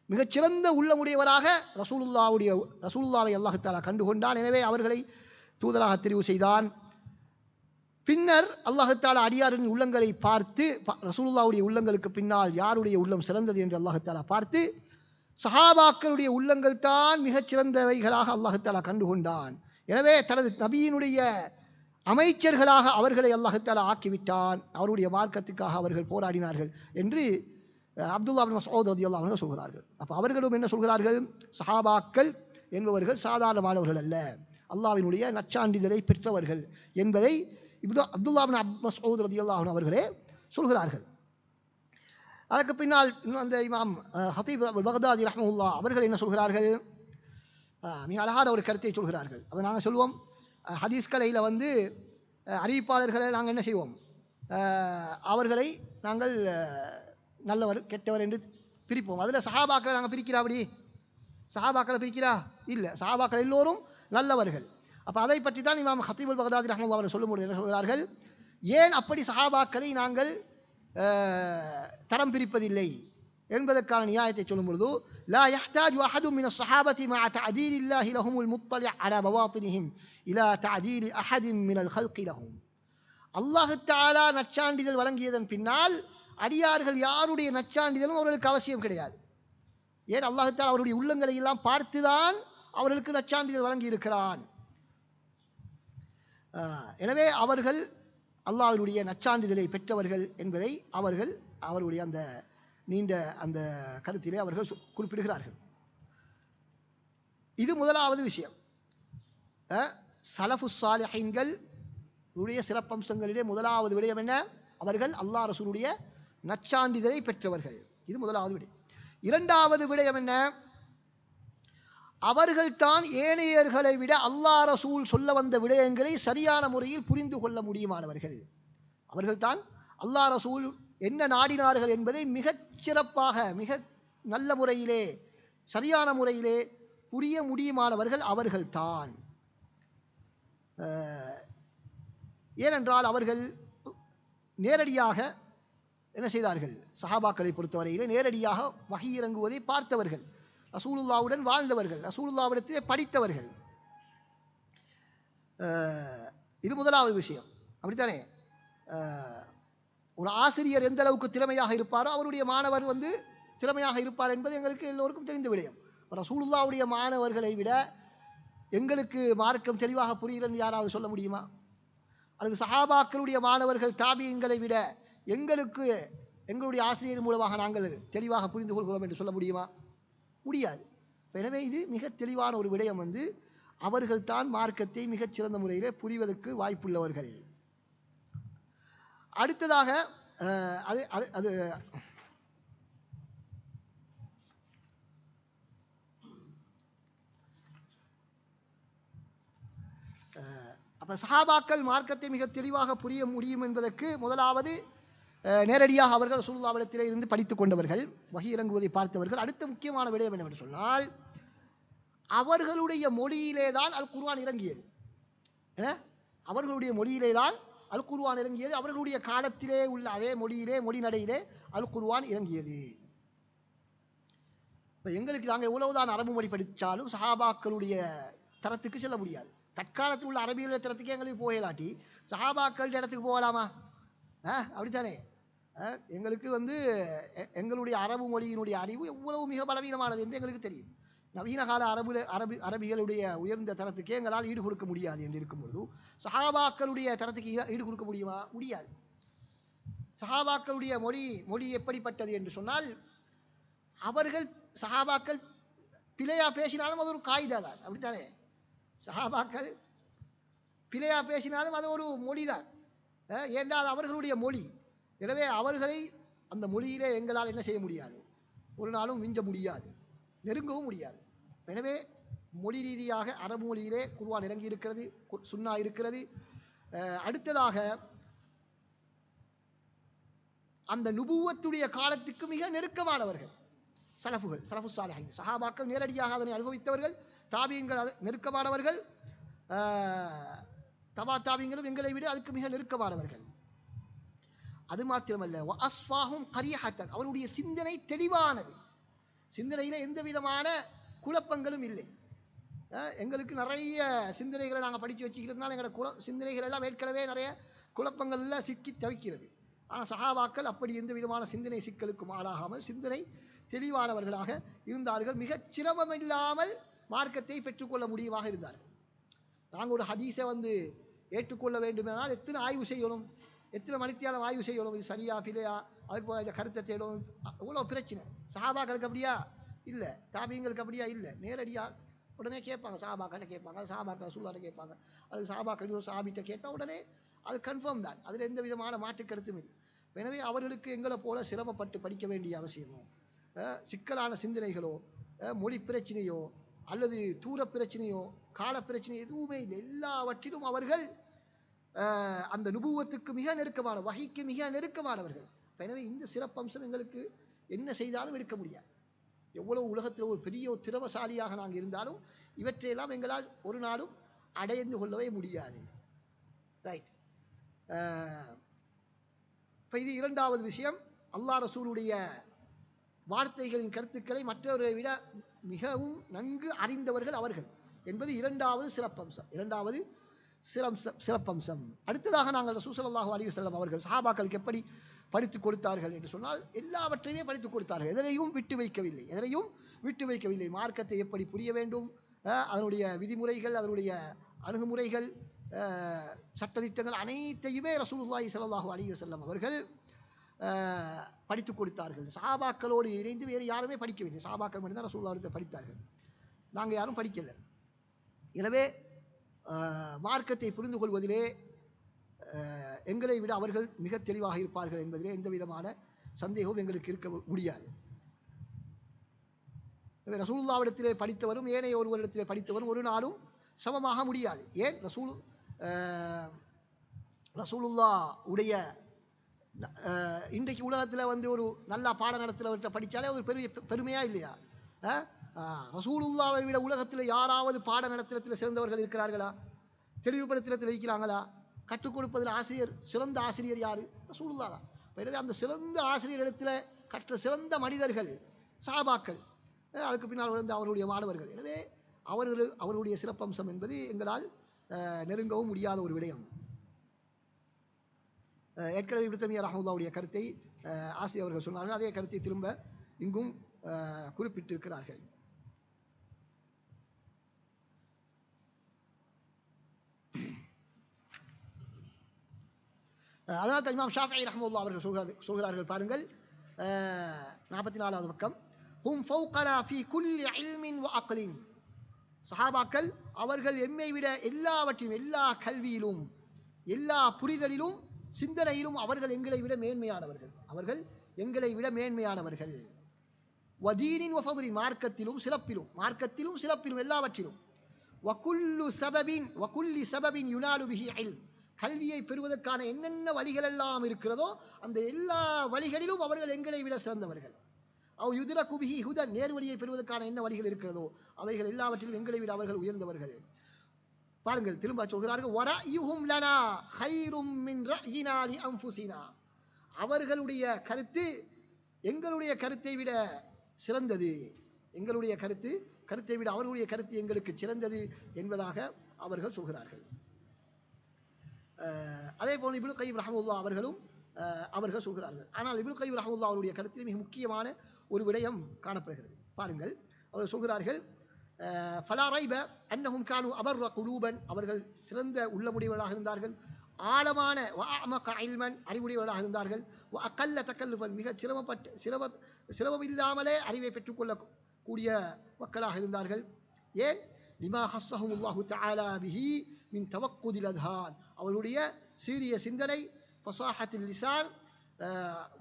மிகச்சிறந்த உள்ளமுடையவராக ரசூலுல்லாவை அல்லாஹ் தஆலா கண்டுகொண்டான். எனவே அவர்களை தூதராக தெரிவு செய்தான். பின்னர் அல்லாஹ் தஆலா அடியாரின் உள்ளங்களை பார்த்து, ரசூலுல்லாவுடைய உள்ளங்களுக்கு பின்னால் யாருடைய உள்ளம் சிறந்தது என்று அல்லாஹ் தஆலா பார்த்து, சஹாபாக்களுடைய உள்ளங்கள் தான் மிகச் சிறந்தவைகளாக அல்லாஹ் தஆலா கண்டுகொண்டான். எனவே தனது நபியினுடைய அமைச்சர்களாக அவர்களை அல்லாஹ் தஆலா ஆக்கிவிட்டான். அவருடைய மார்க்கத்துக்காக அவர்கள் போராடினார்கள் என்று அப்துல்லா இப்னு மஸ்ஊத் ரலியல்லாஹு அன்ஹு சொல்கிறார்கள். அப்போ அவர்களும் என்ன சொல்கிறார்கள்? சஹாபாக்கள் என்பவர்கள் சாதாரணமானவர்கள் அல்ல, அல்லாஹ்வினுடைய நற்சான்றிதழை பெற்றவர்கள் என்பதை அப்துல்லா இப்னு மஸ்ஊத் ரலியல்லாஹு அன்ஹு அவர்களே சொல்கிறார்கள். அதற்கு பின்னால் அந்த இமாம் ஹதீப் பக்தாதி ரஹ்மத்துல்லாஹ் அவர்கள் என்ன சொல்கிறார்கள்? மிக அழகான ஒரு கருத்தை சொல்கிறார்கள். அதை நாங்கள் சொல்லுவோம், ஹதீஸ் கலையில் அறிவிப்பாளர்களை நாங்கள் என்ன செய்வோம், அவர்களை நாங்கள் நல்லவர் கெட்டவர் என்று பிரிப்போம். அதில் சஹாபாக்களை நாங்கள் பிரிக்கிறா? அப்படி சஹாபாக்களை பிரிக்கிறா? இல்லை, சஹாபாக்கள் எல்லோரும் நல்லவர்கள். அப்போ அதை பற்றி தான் இமாம் ஹதீப் பக்தாதி ரஹ்மத்துல்லாஹ் அவர்கள் சொல்லும்போது என்ன சொல்கிறார்கள்? ஏன் அப்படி சஹாபாக்களை நாங்கள் தரம் பிரிப்பதில்லை என்பதற்கான நியாயத்தை சொல்லும் பொழுது, லா யஹ்தாஜு அஹதும் மின ஸஹாபதி மஅ தஅதீலில்லாஹி லஹுமுல் முத்தலி அலா பவாத்தினிஹிம் இலா தஅதீலி அஹதின் மினல் ஹல்கி லஹும். அல்லாஹ் தஆலா நற்சான்றிதழ் வழங்கியதன் பின்னால் அடியார்கள் யாருடைய நற்சான்றிதழும் அவர்களுக்கு அவசியம் கிடையாது. ஏன்? அல்லாஹ் தஆலா அவருடைய உள்ளங்களை எல்லாம் பார்த்துதான் அவர்களுக்கு நற்சான்றிதழ் வழங்கி இருக்கிறான். எனவே அவர்கள் அல்லாஹ்வுடைய நற்சான்றிதழை பெற்றவர்கள் என்பதை அவருடைய அந்த நீண்ட அந்த கருத்திலே அவர்கள் குறிப்பிடுகிறார்கள். இது முதலாவது விஷயம். சலஃபு ஸாலிஹீன்கள் உடைய சிறப்பம்சங்களிலே முதலாவது விடயம் என்ன? அவர்கள் அல்லாஹ் ரசூலுடைய நற்சான்றிதழை பெற்றவர்கள். இது முதலாவது விடயம். இரண்டாவது விடயம் என்ன? அவர்கள்தான் ஏனையர்களை விட அல்லாஹ் ரசூல் சொல்ல வந்த விடயங்களை சரியான முறையில் புரிந்து கொள்ள முடியுமானவர்கள். அவர்கள்தான் அல்லாஹ் ரசூல் என்ன நாடினார்கள் என்பதை மிகச் சிறப்பாக மிக நல்ல முறையிலே சரியான முறையிலே புரிய முடியுமானவர்கள் அவர்கள்தான். ஏனென்றால் அவர்கள் நேரடியாக என்ன செய்தார்கள்? சஹாபாக்களை பொறுத்தவரையிலே நேரடியாக வஹி இறங்குவதை பார்த்தவர்கள், ரசூலுல்லாவுடன் வாழ்ந்தவர்கள், ரசூலுல்லாவிடத்திலே படித்தவர்கள். இது முதலாவது விஷயம். அப்படித்தானே? ஒரு ஆசிரியர் எந்த அளவுக்கு திறமையாக இருப்பாரோ அவருடைய மாணவர் திறமையாக இருப்பார் என்பது எங்களுக்கு எல்லோருக்கும் தெரிந்த விடயம். ரசூலுல்லாவுடைய மாணவர்களை விட எங்களுக்கு மார்க்கம் தெளிவாக புரியலன்னு யாராவது சொல்ல முடியுமா? அல்லது சஹாபாக்களுடைய மாணவர்கள் தாபியங்களை விட எங்களுக்கு எங்களுடைய ஆசிரியர் மூலமாக நாங்கள் தெளிவாக புரிந்து கொள்கிறோம் என்று சொல்ல முடியுமா? முடியாது. எனவே இது மிக தெளிவான ஒரு விடயம். அவர்கள் தான் மார்க்கத்தை மிகச் சிறந்த முறையிலே புரிவதற்கு வாய்ப்புள்ளவர்கள். அடுத்ததாக அது அது அது அப்ப சஹாபாக்கள் மார்க்கத்தை மிக தெளிவாக புரிய முடியும் என்பதற்கு முதலாவது நேரடியாக அவர்கள் ரசூலுல்லாஹ்விடத்திலே இருந்து படித்துக் கொண்டவர்கள், வஹி இறங்குவதை பார்த்தவர்கள். அடுத்த முக்கியமான விடயம் என்னவென்று சொன்னால், அவர்களுடைய மொழியிலே தான் அல் குர்ஆன் இறங்கியது. அவர்களுடைய மொழியிலே தான் அல் குர்ஆன் இறங்கியது. அவர்களுடைய காலத்திலே உள்ள அதே மொழியிலே மொழி நடையிலே அல் குர்ஆன் இறங்கியது. இப்போ எங்களுக்கு நாங்கள் எவ்வளவுதான் அரபு மொழி படித்தாலும் சஹாபாக்களுடைய தரத்துக்கு செல்ல முடியாது. தற்காலத்தில் உள்ள அரபியுடைய தரத்துக்கு எங்களுக்கு போகலாட்டி சஹாபாக்கள் இடத்துக்கு போகலாமா? அப்படித்தானே? எங்களுக்கு எங்களுடைய அரபு மொழியினுடைய அறிவு எவ்வளவு மிக பலவீனமானது என்று எங்களுக்கு தெரியும். நவீன கால அரபிகளுடைய உயர்ந்த தரத்துக்கே எங்களால் ஈடு கொடுக்க முடியாது என்று இருக்கும் பொழுது சஹாபாக்களுடைய தரத்துக்கு ஈடு கொடுக்க முடியுமா? முடியாது. சஹாபாக்களுடைய மொழி எப்படிப்பட்டது என்று சொன்னால், அவர்கள் சஹாபாக்கள் பிழையா பேசினாலும் அது ஒரு காயிதா தான். அப்படித்தானே? சஹாபாக்கள் பிழையா பேசினாலும் அது ஒரு மொழிதான். ஏனென்றால் அவர்களுடைய மொழி. எனவே அவர்களை அந்த மொழியிலே எங்களால் என்ன செய்ய முடியாது? ஒரு நாளும் மிஞ்ச முடியாது, நெருங்கவும் முடியாது. எனவே மொழி ரீதியாக அரபு மொழியிலே குர்ஆன் இறங்கி இருக்கிறது, சுன்னா இருக்கிறது. அடுத்ததாக அந்த நுபுவத்துடைய காலத்துக்கு மிக நெருக்கமானவர்கள் சலஃபு சாலிஹீன். சஹாபாக்கள் நேரடியாக அதனை அனுபவித்தவர்கள், தாபியங்கள் நெருக்கமானவர்கள், தபா தாபியங்களும் எங்களை விட அதுக்கு மிக நெருக்கமானவர்கள். அது மாத்திரமல்ல, அஸ்ஃபாஹும் கரியஹத்தன், அவருடைய சிந்தனை தெளிவானது, சிந்தனையில எந்த விதமான குழப்பங்களும் இல்லை. எங்களுக்கு நிறைய சிந்தனைகளை நாங்கள் படித்து வச்சுக்கிறதுனால எங்களோட சிந்தனைகள் எல்லாம் ஏற்கனவே நிறைய குழப்பங்கள்ல சிக்கி தவிக்கிறது. ஆனால் சஹாபாக்கள் அப்படி எந்த விதமான சிந்தனை சிக்கலுக்கும் ஆளாகாமல் சிந்தனை தெளிவானவர்களாக இருந்தார்கள். மிகச் சிரமம் இல்லாமல் மார்க்கத்தை பெற்றுக்கொள்ள முடியுமாக இருந்தார்கள். நாங்கள் ஒரு ஹதீஸை ஏற்றுக்கொள்ள வேண்டுமென்றால் எத்தனை ஆய்வு செய்யணும், எத்தனை மணித்தியாலம் ஆய்வு செய்யணும், இது சரியா பிழையா, அதுக்கு கருத்தை தேடணும், எவ்வளோ பிரச்சனை. சஹாபாக்களுக்கு அப்படியா இல்லை, தாபியங்களுக்கு அப்படியா இல்லை. நேரடியாக உடனே கேட்பாங்க, சஹாபாக்கிட்ட கேட்பாங்க, சஹாபாக்கள் ரசூலுல்லாஹ்ட்ட கேட்பாங்க, அது சஹாபாக்கள் ஒரு சஹாபிட்ட கேட்டால் உடனே அது கன்ஃபார்ம் தான், அதில் எந்த விதமான மாற்று கருத்தும் இல்லை. எனவே அவர்களுக்கு எங்களை போல சிரமப்பட்டு படிக்க வேண்டிய அவசியமோ, சிக்கலான சிந்தனைகளோ, மொழி பிரச்சனையோ அல்லது தூர பிரச்சனையோ கால பிரச்சனை எதுவுமே இல்லை. எல்லாவற்றிலும் அவர்கள் அந்த நுபுவத்துக்கு மிக நெருக்கமான, வஹிக்கு மிக நெருக்கமானவர்கள். எனவே இந்த சிறப்பம்சம் எங்களுக்கு என்ன செய்தாலும் எடுக்க முடியாது. எவ்வளவு உலகத்தில் ஒரு பெரிய திறமசாலியாக நாங்கள் இருந்தாலும் இவற்றையெல்லாம் எங்களால் ஒரு நாளும் அடைந்து கொள்ளவே முடியாது. ரைட். இப்போ இது இரண்டாவது விஷயம். அல்லாஹ் ரசூலுடைய வார்த்தைகளின் கருத்துக்களை மற்றவர்களை விட மிகவும் நன்கு அறிந்தவர்கள் அவர்கள் என்பது இரண்டாவது சிறப்பம்சம். அடுத்ததாக நாங்கள் ரசூல் ஸல்லல்லாஹு அலைஹி வஸல்லம் அவர்கள் சஹாபாக்களுக்கு எப்படி படித்துக் கொடுத்தார்கள் என்று சொன்னால், எல்லாவற்றையுமே படித்துக் கொடுத்தார்கள். எதனையும் விட்டு வைக்கவில்லை. மார்க்கத்தை எப்படி புரிய வேண்டும், அதனுடைய விதிமுறைகள், அதனுடைய அணுகுமுறைகள், சட்டதிட்டங்கள் அனைத்தையுமே ரசூலுல்லாஹி ஸல்லல்லாஹு அலைஹி வஸல்லம் அவர்கள் படித்துக் கொடுத்தார்கள். சஹாபாக்களோடு இணைந்து வேறு யாருமே படிக்கவில்லை. சஹாபாக்கள் மட்டும்தான் ரசூலுல்லாஹ்விடத்தில் படித்தார்கள். நாங்கள் யாரும் படிக்கல. எனவே மார்க்கத்தை புரிந்து கொள்வதிலே எங்களை விட அவர்கள் மிக தெளிவாக இருப்பார்கள் என்பதிலே எந்த விதமான சந்தேகமும் எங்களுக்கு இருக்க முடியாது. ரசூலுல்லாவிடத்திலே படித்தவரும் ஏனைய ஒருவரிடத்திலே படித்தவரும் ஒரு நாளும் சமமாக முடியாது. ஏன்? ரசூலுல்லா உடைய இன்றைக்கு உலகத்தில் ஒரு நல்ல பாட நடத்துகிறவர்கிட்ட படித்தாலே ஒரு பெரிய பெருமையா இல்லையா? ரசூலுல்லாவை விட உலகத்தில் யாராவது பாட நடத்துறத்தில் சிறந்தவர்கள் இருக்கிறார்களா? தெளிவுபடுத்துறத்தில் இருக்கிறாங்களா? கற்றுக் கொடுப்பதில் சிறந்த ஆசிரியர் யாரு? ரசூலுல்லா தான். எனவே அந்த சிறந்த ஆசிரியர் இடத்துல கற்ற சிறந்த மனிதர்கள் சஹாபாக்கள், அதுக்கு பின்னால் விழுந்த அவருடைய மாணவர்கள். எனவே அவருடைய சிறப்பம்சம் என்பது எங்களால் நெருங்கவும் முடியாத ஒரு விடயம். ஏற்கனவே இப்னு தய்மிய்யா ரஹ்மத்துல்லாஹுடைய கருத்தை ஆசிரியர் அவர்கள் சொன்னார்கள். அதே கருத்தை திரும்ப இங்கும் குறிப்பிட்டிருக்கிறார்கள். அதனால் இமாம் ஷாஃபிஈ ரஹ்மத்துல்லாஹி அவர்கள் சொல்கிறார்கள் பாருங்கள், 44வது பக்கம், ஹும் ஃபௌகனா ஃபீ குல்லி இல்மின் வ அக்லின். சஹாபாக்கள் அவர்கள் எம்மை விட எல்லாவற்றிலும், எல்லா கல்வியிலும், எல்லா புரிதலிலும், சிந்தனையிலும் அவர்கள் எங்களை விட மேன்மையானவர்கள். அவர்கள் எங்களை விட மேன்மையானவர்கள். வதீனின் வஃபதுலின், மார்க்கத்திலும் சிறப்பிலும் எல்லாவற்றிலும். வகுல்லி சபபின் யுனாலு பிஹி இல்ம், கல்வியை பெறுவதற்கான என்னென்ன வழிகள் எல்லாம் இருக்கிறதோ அந்த எல்லா வழிகளிலும் அவர்கள் எங்களை விட சிறந்தவர்கள். அவ் யுத்ரகு பிஹி ஹுதன், நேர்வழியை பெறுவதற்கான என்ன வழிகள் இருக்கிறதோ அவைகள் எல்லாவற்றிலும் எங்களை விட அவர்கள் உயர்ந்தவர்கள். பாருங்கள், திரும்ப சொல்கிறார்கள், வரயுஹும் லனா கைரும் மின் ரஅயினா லி அன்ஃபுஸினா, அவர்களுடைய கருத்து எங்களுடைய கருத்தை விட சிறந்தது. எங்களுடைய கருத்தை விட அவர்களுடைய கருத்து எங்களுக்கு சிறந்தது என்பதாக அவர்கள் சொல்கிறார்கள். அதே போல் இப்னு கய்யிம் ரஹ்மத்துல்லாஹி அவர்கள் சொல்கிறார்கள். ஆனால் இப்னு கய்யிம் ரஹ்மத்துல்லாஹி அவருடைய கருத்தில் மிக முக்கியமான ஒரு விடயம் காணப்படுகிறது. பாருங்கள், அவர்கள் சொல்கிறார்கள், ஃபலா ரைப அன்னஹும் கானு அபர்ர குலூபன், அவர்கள் சிறந்த உள்ளமுடையவர்களாக இருந்தார்கள். ஆழமான வஅமக இல்மன், அறிவுடையவர்களாக இருந்தார்கள். வஅகல்ல தகல்லுஃபன், மிக சிரமம் இல்லாமலே அறிவை பெற்றுக்கொள்ளக்கூடிய மக்களாக இருந்தார்கள். ஏன்? லிமா ஹஸ்ஸஹுமுல்லாஹு தஆலா பிஹி மின் தவக்குதில் அத்ஹான், அவருடைய சீரிய சிந்தனை, ஃபஸாஹத்தில் லிசான்,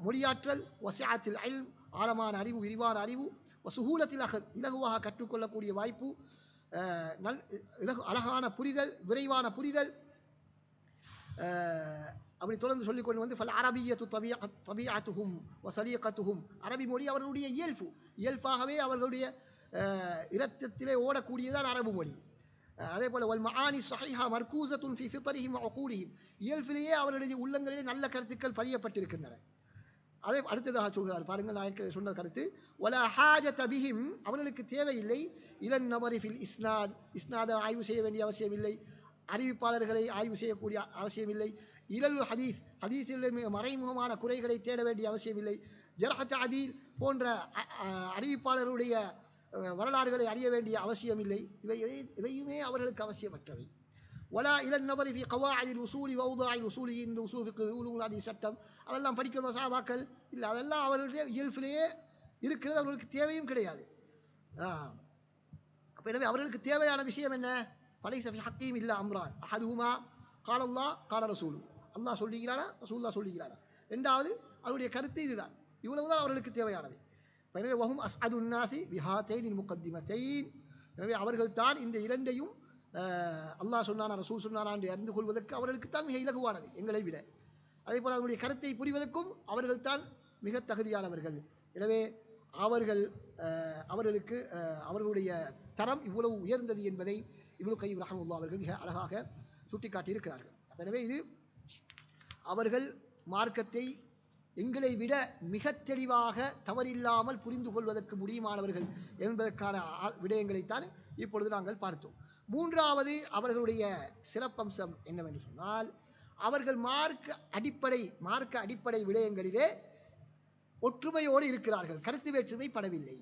மொழியாற்றல், வஸஅத்தில் இல்ம், ஆழமான அறிவு, விரிவான அறிவு, வசுஹூலத்தில் அஹத், இலகுவாக கற்றுக்கொள்ளக்கூடிய வாய்ப்பு, அழகான புரிதல், விரைவான புரிதல். அப்படி தொடர்ந்து சொல்லிக்கொண்டு வந்து ஃபல் அரபிய்யத்து தபீஅத்துஹும் வஸலீகத்துஹும், அரபி மொழி அவர்களுடைய இயல்பாகவே அவர்களுடைய இரத்தத்திலே ஓடக்கூடியதான் அரபு மொழி. அதே போல வல் மஆனி ஸஹீஹா மர்கூஸத்துன் ஃபீ ஃபித்ரிஹிம் வ உகூலிஹிம், இயல்பிலேயே அவர்களுடைய உள்ளங்களிலே நல்ல கருத்துக்கள் பதியப்பட்டிருக்கின்றன. அதே அடுத்ததாக சொல்கிறார் பாருங்கள், நான் சொன்ன கருத்து, வலா ஹாஜத பிஹிம், அவர்களுக்கு தேவையில்லை, இலன் நதரி ஃபில் இஸ்னாத், இஸ்னாதை ஆய்வு செய்ய வேண்டிய அவசியம் இல்லை, அறிவிப்பாளர்களை ஆய்வு செய்யக்கூடிய அவசியம் இல்லை, இலல் ஹதீஸில் மறைமுகமான குறைகளை தேட வேண்டிய அவசியம் இல்லை, ஜர்ஹ் தஅதீல் போன்ற அறிவிப்பாளருடைய வரலாறுகளை அறிய வேண்டிய அவசியம் இல்லை. இவையுமே அவர்களுக்கு அவசியமற்றவை. வலா இலன் நதரி ஃபீ கவாயிதில் உஸூலி வௌதாஇல் உஸூலி, இந்த உஸூல் ஃபிக்ஹ், உலூல் ஹதீஸ், சட்டம், அதெல்லாம் படிக்கணும் சஹாபாக்கள் இல்லை, அதெல்லாம் அவர்களுடைய இயல்பிலேயே இருக்கிறது, அவர்களுக்கு தேவையும் கிடையாது. அப்போ எனவே அவர்களுக்கு தேவையான விஷயம் என்ன? பலைஸ ஃபீ ஹக்கீம் இல்லா அம்ரான், அஹதுஹுமா கால அல்லாஹ் கால ரசூலு, அல்லாஹ் சொல்லுகிறானா ரசூலுல்லாஹ் சொல்லுகிறானா, ரெண்டாவது அவருடைய கருத்து இதுதான். இவ்வளவுதான் அவர்களுக்கு தேவையானது. எனவே வஹும் அஸ்அதுன் நாஸி பிஹாதைனில் முகத்திமத்தைன், எனவே அவர்கள் தான் இந்த இரண்டையும் அல்லாஹ் சொன்னானா ரசூல் சொன்னானா என்று அறிந்து கொள்வதற்கு அவர்களுக்கு தான் மிக இலகுவானது எங்களை விட. அதே போல் அவருடைய கருத்தை புரிவதற்கும் அவர்கள் தான் மிக தகுதியானவர்கள். எனவே அவர்களுக்கு அவர்களுடைய தரம் இவ்வளவு உயர்ந்தது என்பதை இப்னு கய்யிம் ரஹ்மத்துல்லாஹி அவர்கள் மிக அழகாக சுட்டிக்காட்டியிருக்கிறார்கள். எனவே இது அவர்கள் மார்க்கத்தை எங்களை விட மிக தெளிவாக தவறில்லாமல் புரிந்து கொள்வதற்கு முடியுமானவர்கள் என்பதற்கான விடயங்களைத்தான் இப்பொழுது நாங்கள் பார்த்தோம். மூன்றாவது அவர்களுடைய சிறப்பம்சம் என்னவென்று சொன்னால், அவர்கள் மார்க்க அடிப்படை விடயங்களிலே ஒற்றுமையோடு இருக்கிறார்கள், கருத்து வேற்றுமை படவில்லை,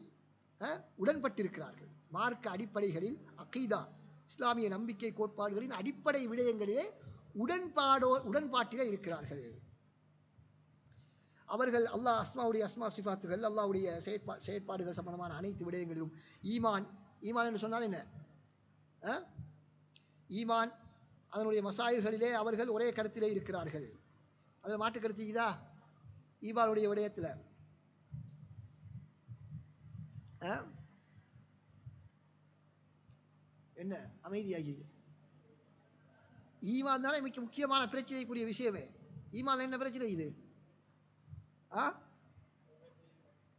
உடன்பட்டிருக்கிறார்கள். மார்க்க அடிப்படைகளில் அகீதா, இஸ்லாமிய நம்பிக்கை கோட்பாடுகளின் அடிப்படை விடயங்களிலே உடன்பாட்டிலே இருக்கிறார்கள். அவர்கள் அல்லாஹ் அஸ்மாவுடைய அஸ்மா சிஃபாத்துகள், அல்லாஹ்வுடைய செயற்பாடுகள் சம்பந்தமான அனைத்து விடயங்களிலும் ஈமான் என்று சொன்னால் என்ன? ஈமான் அதனுடைய மசாயில்களிலே அவர்கள் ஒரே கருத்திலே இருக்கிறார்கள். அதில் மாற்று கருத்து இதா? ஈமானுடைய விடயத்தில் என்ன அமைதியாகி ஈமான் தானே மிக முக்கியமான பிரச்சனைக்குரிய விஷயமே. ஈமான் என்ன பிரச்சனை இது?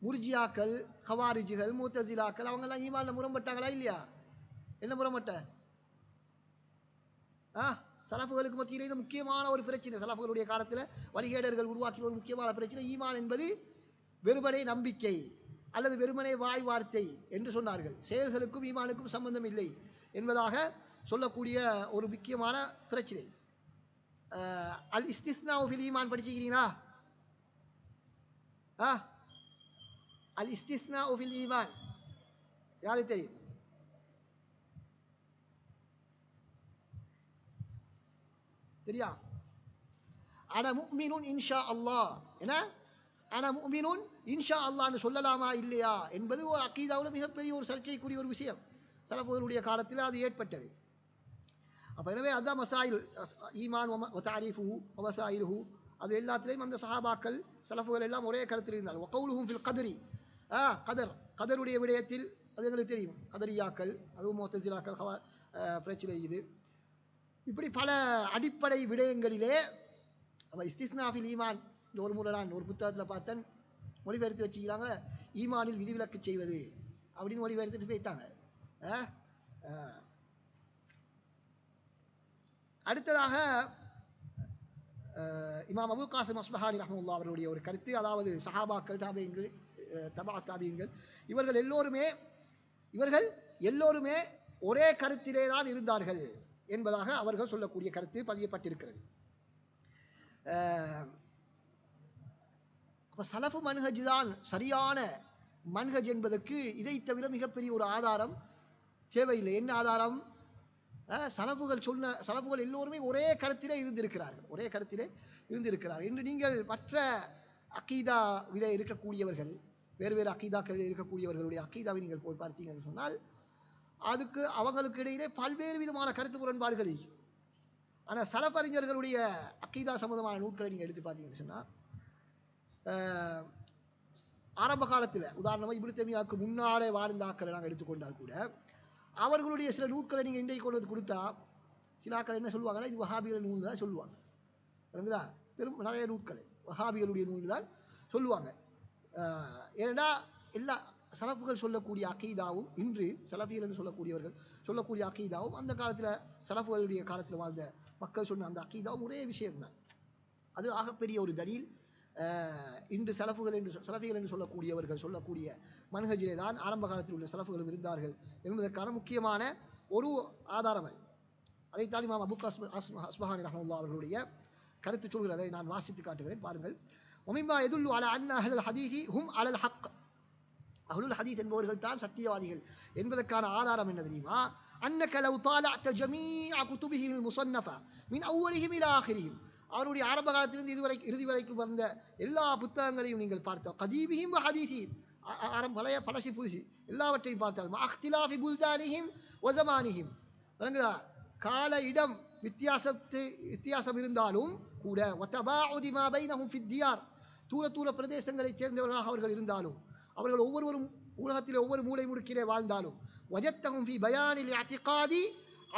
முர்ஜியாக்கள், ஹவாரிஜிகள், முத்தசிலாக்கள் அவங்க எல்லாம் ஈமான்ல முரம்பட்டாங்களா இல்லையா? என்ன முரம்பட்ட? சலஃபுகளுக்கு மத்தியிலே இது முக்கியமான ஒரு பிரச்சனை. சலஃபுகளுடைய காலத்துல வழிகேடர்கள் உருவாக்கிய ஒரு முக்கியமான பிரச்சனை. ஈமான் என்பது வெறுமனே நம்பிக்கை அல்லது வெறுமனே வாய் வார்த்தை என்று சொன்னார்கள். செயல்களுக்கும் ஈமானுக்கும் சம்பந்தம் இல்லை என்பதாக சொல்லக்கூடிய ஒரு முக்கியமான பிரச்சனை. அல் இஸ்திஸ்னாஉ ஃபில் ஈமான் படிச்சிருக்கீங்களா? அல் இஸ்திஸ்னாஉ ஃபில் ஈமான் யாருக்கு தெரியும்? தெரியா? அன முஃமினுன் இன்ஷா அல்லாஹ். என்ன அன முஃமினுன் இன்ஷா அல்லாஹ்னு சொல்லலாமா இல்லையா என்பது ஒரு அகீதாவுல மிகப்பெரிய ஒரு சர்ச்சைக்குரிய ஒரு விஷயம். சலஃபுகளுடைய காலத்தில் அது ஏற்பட்டது. அப்ப எனவே அதான் மசாயில் ஈமான் வ தஅரீஃபுஹு வ மசாயிலுஹு அது எல்லாத்திலையும் அந்த சஹாபாக்கள் சலஃபுகள் எல்லாம் ஒரே கருத்தில் இருந்தார்கள். வகவுலுஹும் ஃபில் கத்ரி கதருடைய விடயத்தில் அது எங்களுக்கு தெரியும். கதரியாக்கள் அதுவும் முத்தசிலாக்கள் பிரச்சனை இது. இப்படி பல அடிப்படை விடயங்களிலே இஸ்திஸ்னா ஃபில் ஈமான் ஒரு முறை நான் ஒரு புத்தகத்தில் பார்த்தேன், மொழிபெயர்த்து வச்சுக்கிறாங்க ஈமானில் விதிவிலக்கு செய்வது அப்படின்னு மொழிபெயர்த்துட்டு போயிட்டாங்க. அடுத்ததாக இமாம் அபு காசிம் அஸ்பஹானி ரஹ்மத்துல்லாஹி அவர்களுடைய ஒரு கருத்து, அதாவது சஹாபாக்கள், தாபியீன்கள், தபா தாபியீன்கள் இவர்கள் எல்லோருமே ஒரே கருத்திலே தான் இருந்தார்கள் என்பதாக அவர்கள் சொல்லக்கூடிய கருத்து பதியப்பட்டிருக்கிறது. அப்ப சலஃபு மன்ஹஜ் தான் சரியான மன்ஹஜ் என்பதற்கு இதை தவிர மிகப்பெரிய ஒரு ஆதாரம் தேவையில்லை. என்ன ஆதாரம்? சலஃபுகள் எல்லோருமே ஒரே கருத்திலே இருந்திருக்கிறார்கள். இன்று நீங்கள் மற்ற அகீதாவிலே இருக்கக்கூடியவர்கள், வேறு வேறு அகீதாக்களில் இருக்கக்கூடியவர்களுடைய அகீதாவை நீங்கள் போய் பார்த்தீங்கன்னு சொன்னால் அதுக்கு அவங்களுக்கு இடையிலே பல்வேறு விதமான கருத்து முரண்பாடுகள். ஆனால் சலஃப் அறிஞர்களுடைய அகீதா சம்பந்தமான நூட்களை நீங்கள் எடுத்து பார்த்தீங்கன்னு சொன்னால் ஆரம்ப காலத்தில் உதாரணமாக இப்னு தய்மியாவுக்கு முன்னாலே வாழ்ந்த ஆக்களை நாங்கள் எடுத்துக்கொண்டால் கூட அவர்களுடைய சில நூட்களை நீங்கள் இன்றைக்கு கொண்டு வந்து கொடுத்தா சில ஆக்கள் என்ன சொல்லுவாங்கன்னா இது வஹாபிகள் நூல் தான் சொல்லுவாங்க. விளங்குதா? பெரும் நிறைய நூட்களை வஹாபிகளுடைய நூல் தான் சொல்லுவாங்க. ஏன்னா எல்லா சலஃபுகள் சொல்லக்கூடிய அகீதாவும் இன்று சலஃபிகள் என்று சொல்லக்கூடிய அகீதாவும் அந்த காலத்தில் சலஃபுகளுடைய காலத்தில் வாழ்ந்த மக்கள் சொன்ன அந்த அகீதாவும் ஒரே விஷயம்தான். அது ஆகப்பெரிய ஒரு தலீல். இன்று சலஃபிகள் என்று சொல்லக்கூடிய மன்ஹஜிலே தான் ஆரம்ப காலத்தில் உள்ள சலஃபுகளும் இருந்தார்கள் என்பதற்கான முக்கியமான ஒரு ஆதாரம் அது. அதைத்தான் இமாம் அபு அஸ்பஹானி ரஹ்மத்துல்லாஹி அவர்களுடைய கருத்து சொல்கிறதை நான் வாசித்து காட்டுகிறேன், பாருங்கள். வமிம்மா யதுல்லு அலா அன்ன அஹ்லல் ஹதீஸி ஹும் அலல் ஹக். அஹ்லுல் ஹதீஸ் என்பவர்கள் தான் சத்தியவாதிகள் என்பதற்கான ஆதாரம் என்ன தெரியுமா? அன்னக லவ் தாலஅத ஜமீஅ குதுபிஹில் முஸன்னஃபா மின் அவ்வலிஹிம் இலா ஆகிரிஹிம். அவருடைய ஆரம்ப காலத்திலிருந்து இறுதி வரைக்கும் வந்த எல்லா புத்தகங்களையும் நீங்கள் பார்த்தால் கதீபிஹிம் வ ஹதீஸிஹிம் பழைய பழசி புதுசி எல்லாவற்றையும் பார்த்தால் மஅக்திலாஃபி புல்தானிஹிம் வ ஸமானிஹிம். விளங்குதா? கால இடம் வித்தியாசம் இருந்தாலும் கூட வதபாஉதி மா பைனஹும் ஃபித் தியார் தூர பிரதேசங்களைச் சேர்ந்தவர்களாக அவர்கள் இருந்தாலும் அவர்கள் ஒவ்வொருவரும் உலகத்தில் ஒவ்வொரு மூலை முடுக்கிலே வாழ்ந்தாலும் வஜத்தஹும் ஃபி பயானில் இஅ்திகாதி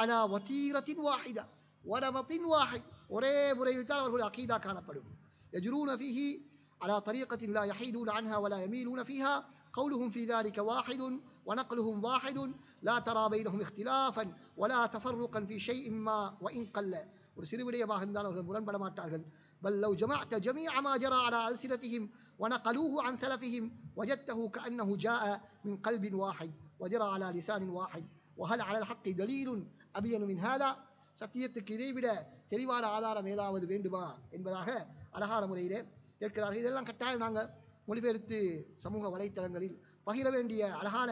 அலா வதீரத்தின் வாஹிதா வனமத்தின் வாஹித். ஒரே முறையில் தான் அவர்களுடைய அகீதா காணப்படும். யஜ்ரூன ஃபீஹி அலா தரீகத்தின் லா யஹீதுன அன்ஹா வலா யமீலுன ஃபீஹா قولهم في ذلك واحد ونقلهم واحد لا ترى بينهم اختلافا ولا تفرقا في شيء ما وإن قل. ஒரு சிறுவிடயமாக இருந்தால் அவர்கள் முரண்பட மாட்டார்கள். بل لو جمعت جميع ما جرى على ألسنتهم ونقلوه عن سلفهم وجدته كأنه جاء من قلب واحد وجرى على لسان واحد وهل على الحق دليل أبين من هذا. சத்தியத்துக்கு இதைவிட தெளிவான ஆதாரம் ஏதாவது வேண்டுமா என்பதாக அழகான முறையிலே கேட்கிறார்கள். இதெல்லாம் கட்டாயம் நாங்கள் மொழிபெயர்த்து சமூக வலைத்தளங்களில் பகிர வேண்டிய அழகான